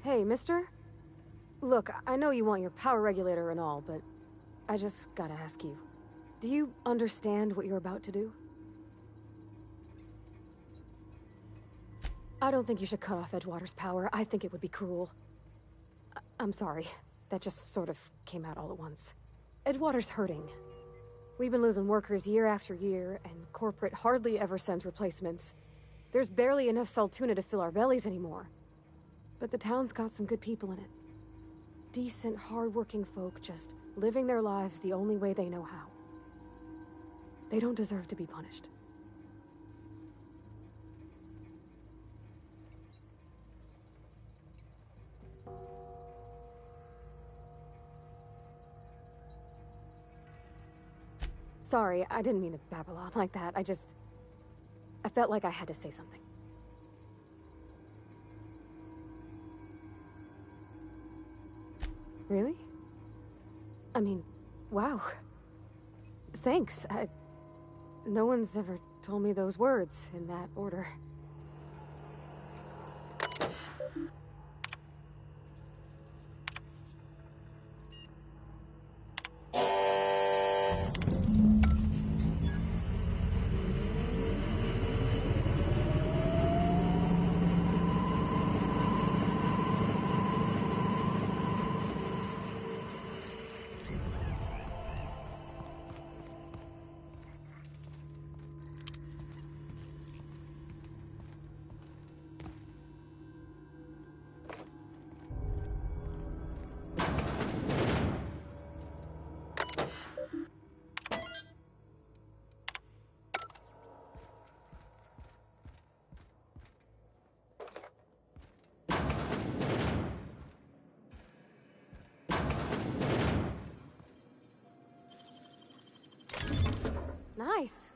Hey, mister? Look, I know you want your power regulator and all, but I just gotta ask you. Do you understand what you're about to do? I don't think you should cut off Edgewater's power. I think it would be cruel. I'm sorry. That just sort of came out all at once. Edgewater's hurting. We've been losing workers year after year, and corporate hardly ever sends replacements. There's barely enough Saltuna to fill our bellies anymore. But the town's got some good people in it. Decent, hard-working folk just living their lives the only way they know how. They don't deserve to be punished. Sorry, I didn't mean to babble on like that. I felt like I had to say something. Really? I mean, wow. Thanks. No one's ever told me those words in that order. Nice.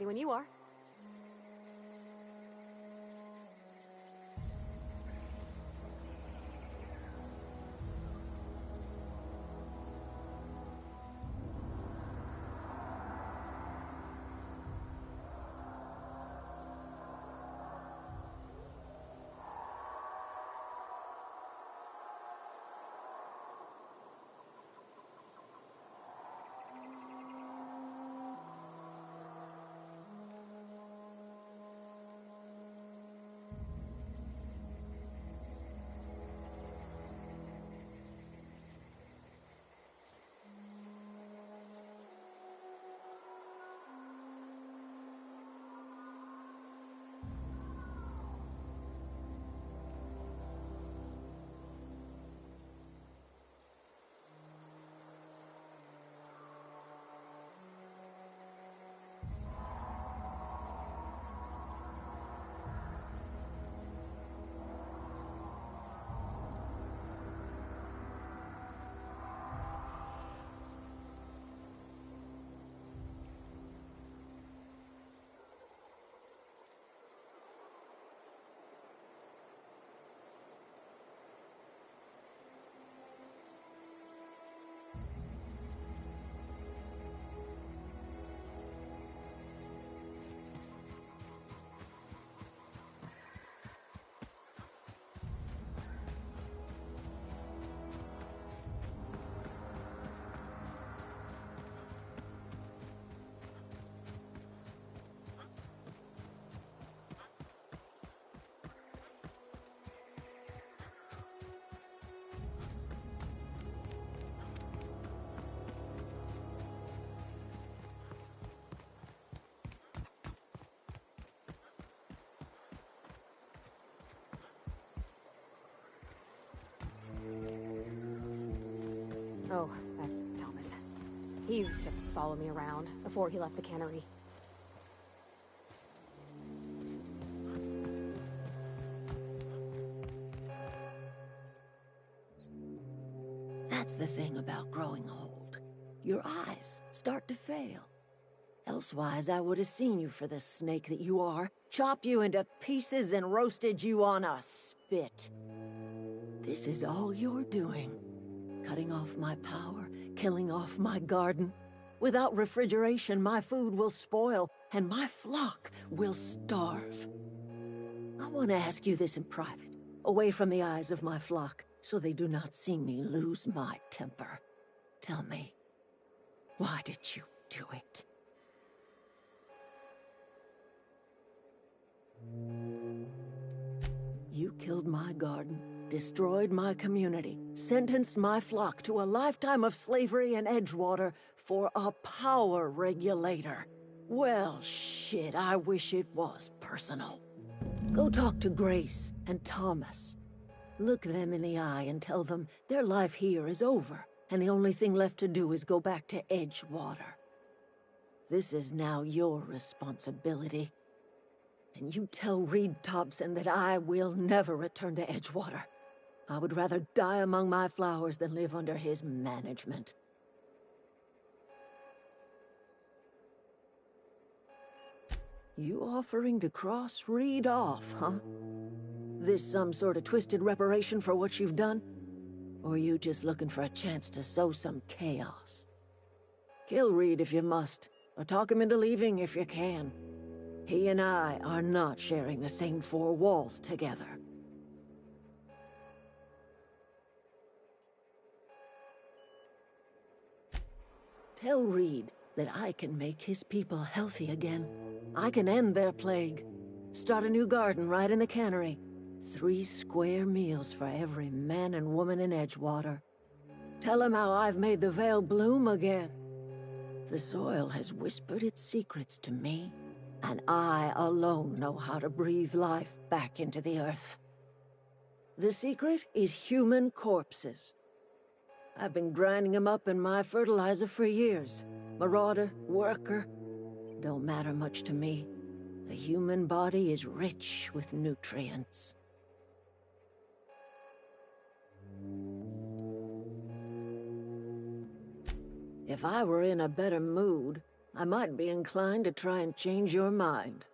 Ready when you are. Oh, that's Thomas. He used to follow me around before he left the cannery. That's the thing about growing old. Your eyes start to fail. Elsewise, I would have seen you for the snake that you are, chopped you into pieces and roasted you on a spit. This is all you're doing. Cutting off my power, killing off my garden. Without refrigeration, my food will spoil, and my flock will starve. I want to ask you this in private, away from the eyes of my flock, so they do not see me lose my temper. Tell me, why did you do it? You killed my garden, destroyed my community, sentenced my flock to a lifetime of slavery in Edgewater for a power regulator. Well, shit, I wish it was personal. Go talk to Grace and Thomas. Look them in the eye and tell them their life here is over, and the only thing left to do is go back to Edgewater. This is now your responsibility. And you tell Reed Thompson that I will never return to Edgewater. I would rather die among my flowers than live under his management. You offering to cross Reed off, huh? This some sort of twisted reparation for what you've done? Or you just looking for a chance to sow some chaos? Kill Reed if you must, or talk him into leaving if you can. He and I are not sharing the same four walls together. Tell Reed that I can make his people healthy again. I can end their plague. Start a new garden right in the cannery. 3 square meals for every man and woman in Edgewater. Tell him how I've made the Vale bloom again. The soil has whispered its secrets to me, and I alone know how to breathe life back into the earth. The secret is human corpses. I've been grinding them up in my fertilizer for years. Marauder, worker, don't matter much to me. The human body is rich with nutrients. If I were in a better mood, I might be inclined to try and change your mind.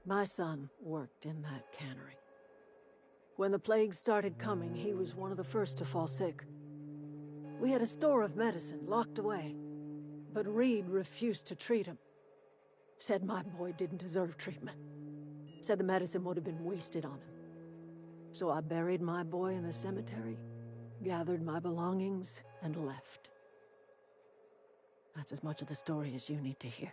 My son worked in that cannery. When the plague started coming, he was one of the first to fall sick. We had a store of medicine locked away, but Reed refused to treat him. Said my boy didn't deserve treatment. Said the medicine would have been wasted on him. So I buried my boy in the cemetery, gathered my belongings, and left. That's as much of the story as you need to hear.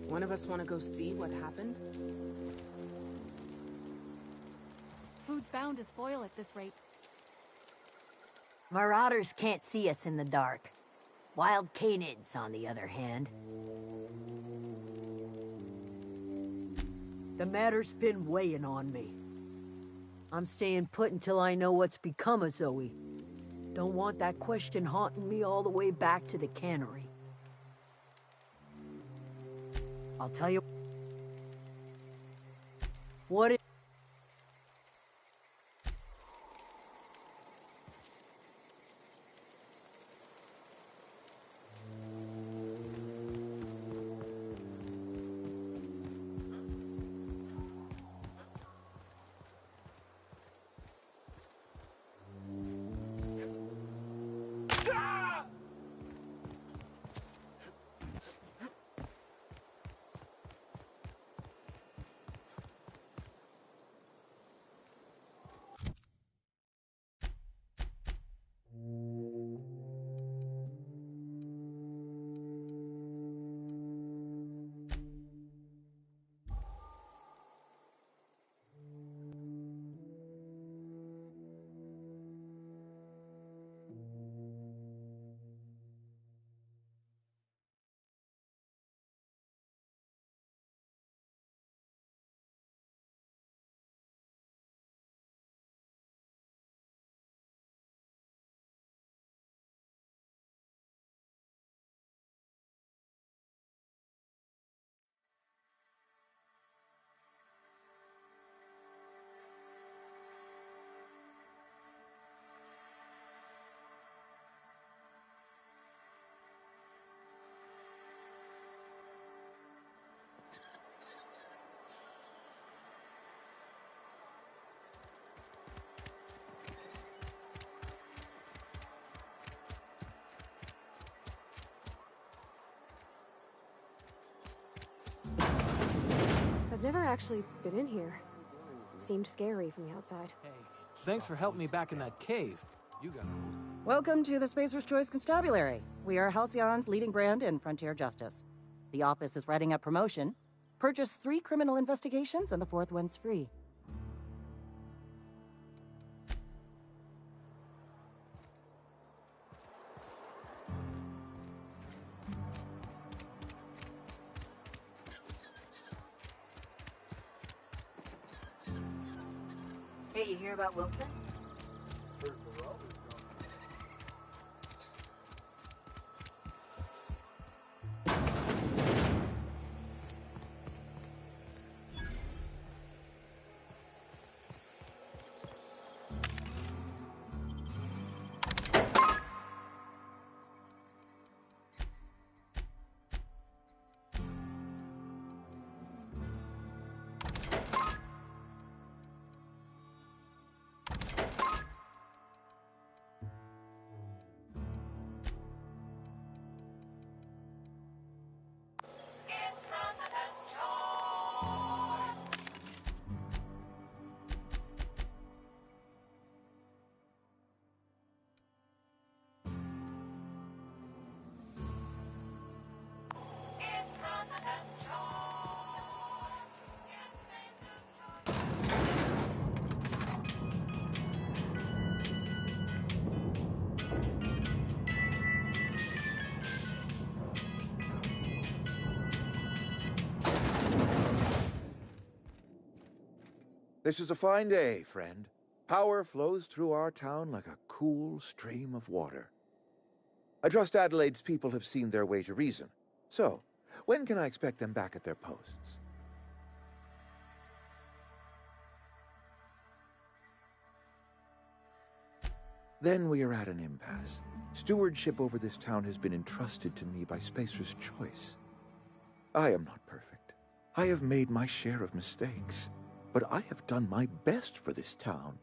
One of us want to go see what happened? Food's bound to spoil at this rate. Marauders can't see us in the dark. Wild canids, on the other hand. The matter's been weighing on me. I'm staying put until I know what's become of Zoe. Don't want that question haunting me all the way back to the cannery. I'll tell you what it... I've never actually been in here. Seemed scary from the outside. Hey, thanks for helping me back in that cave. You got it. Welcome to the Spacer's Choice Constabulary. We are Halcyon's leading brand in frontier justice. The office is writing up promotion. Purchase 3 criminal investigations and the 4th one's free. Hey, you hear about Wilson? This is a fine day, friend. Power flows through our town like a cool stream of water. I trust Adelaide's people have seen their way to reason. So, when can I expect them back at their posts? Then we are at an impasse. Stewardship over this town has been entrusted to me by Spacer's Choice. I am not perfect. I have made my share of mistakes, but I have done my best for this town.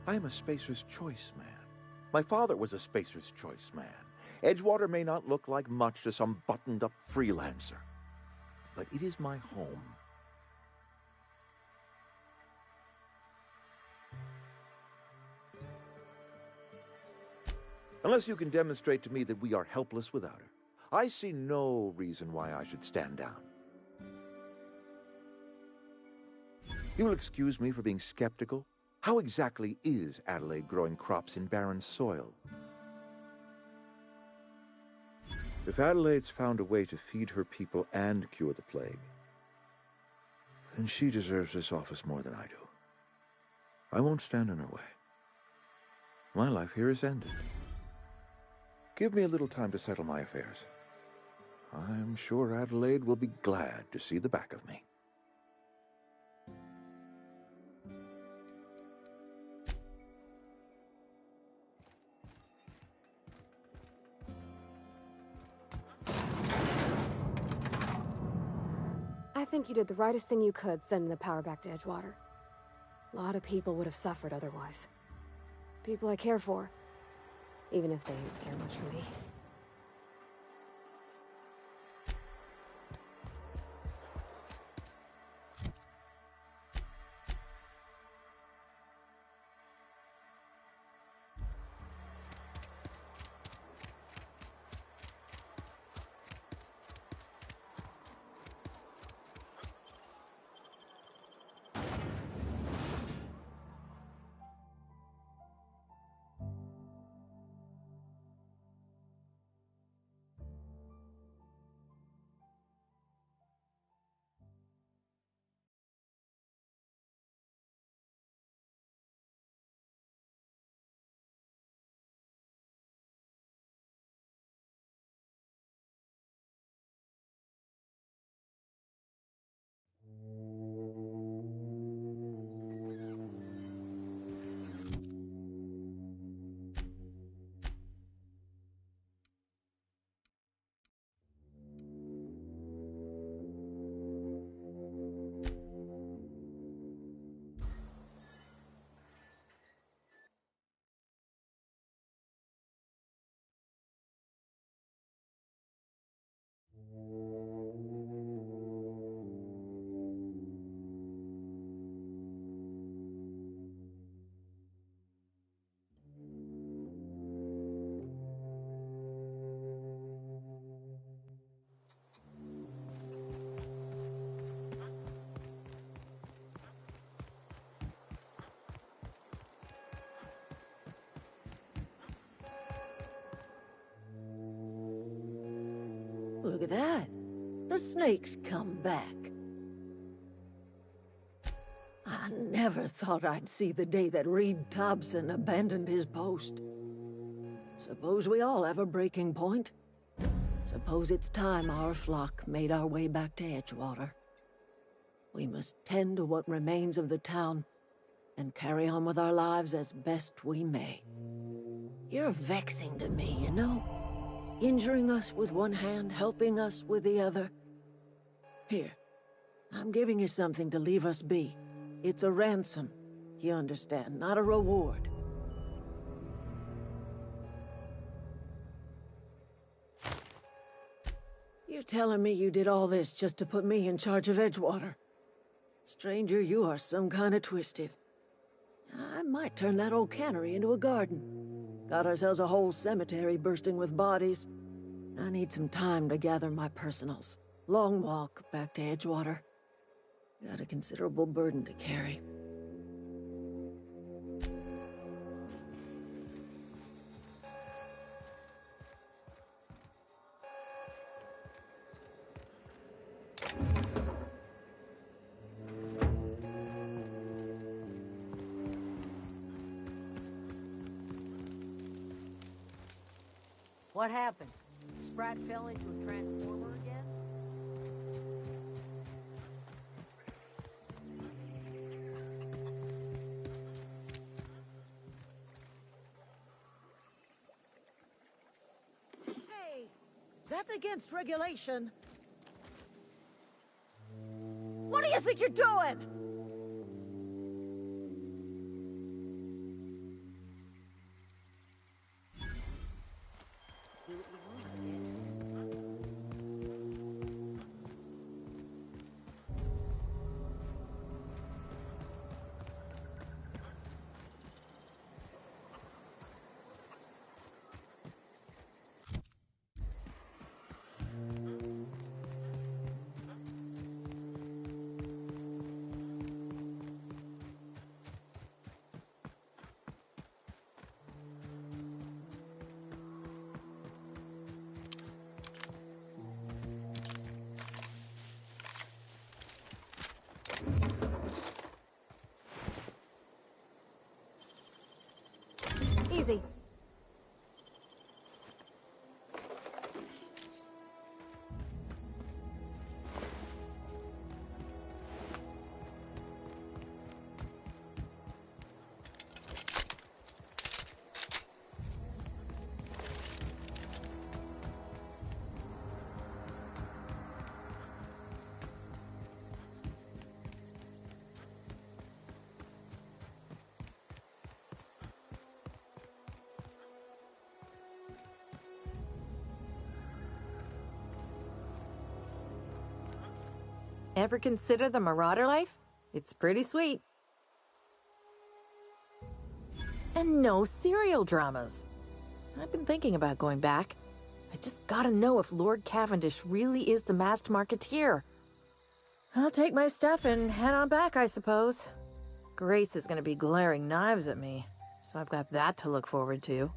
I am a Spacer's Choice man. My father was a Spacer's Choice man. Edgewater may not look like much to some buttoned-up freelancer, but it is my home. Unless you can demonstrate to me that we are helpless without her, I see no reason why I should stand down. You'll excuse me for being skeptical. How exactly is Adelaide growing crops in barren soil? If Adelaide's found a way to feed her people and cure the plague, then she deserves this office more than I do. I won't stand in her way. My life here is ended. Give me a little time to settle my affairs. I'm sure Adelaide will be glad to see the back of me. I think you did the rightest thing you could sending the power back to Edgewater. A lot of people would have suffered otherwise. People I care for, even if they don't care much for me. Look at that. The snake's come back. I never thought I'd see the day that Reed Thompson abandoned his post. Suppose we all have a breaking point. Suppose it's time our flock made our way back to Edgewater. We must tend to what remains of the town and carry on with our lives as best we may. You're vexing to me, you know? Injuring us with one hand, helping us with the other. Here, I'm giving you something to leave us be. It's a ransom, you understand, not a reward. You're telling me you did all this just to put me in charge of Edgewater? Stranger, you are some kind of twisted. I might turn that old cannery into a garden. Got ourselves a whole cemetery bursting with bodies. I need some time to gather my personals. Long walk back to Edgewater. Got a considerable burden to carry. What happened? Sprat fell into a transformer again? Hey! That's against regulation. What do you think you're doing? Easy. Ever consider the Marauder life? It's pretty sweet. And no serial dramas. I've been thinking about going back. I just gotta know if Lord Cavendish really is the masked marketeer. I'll take my stuff and head on back, I suppose. Grace is gonna be glaring knives at me, so I've got that to look forward to.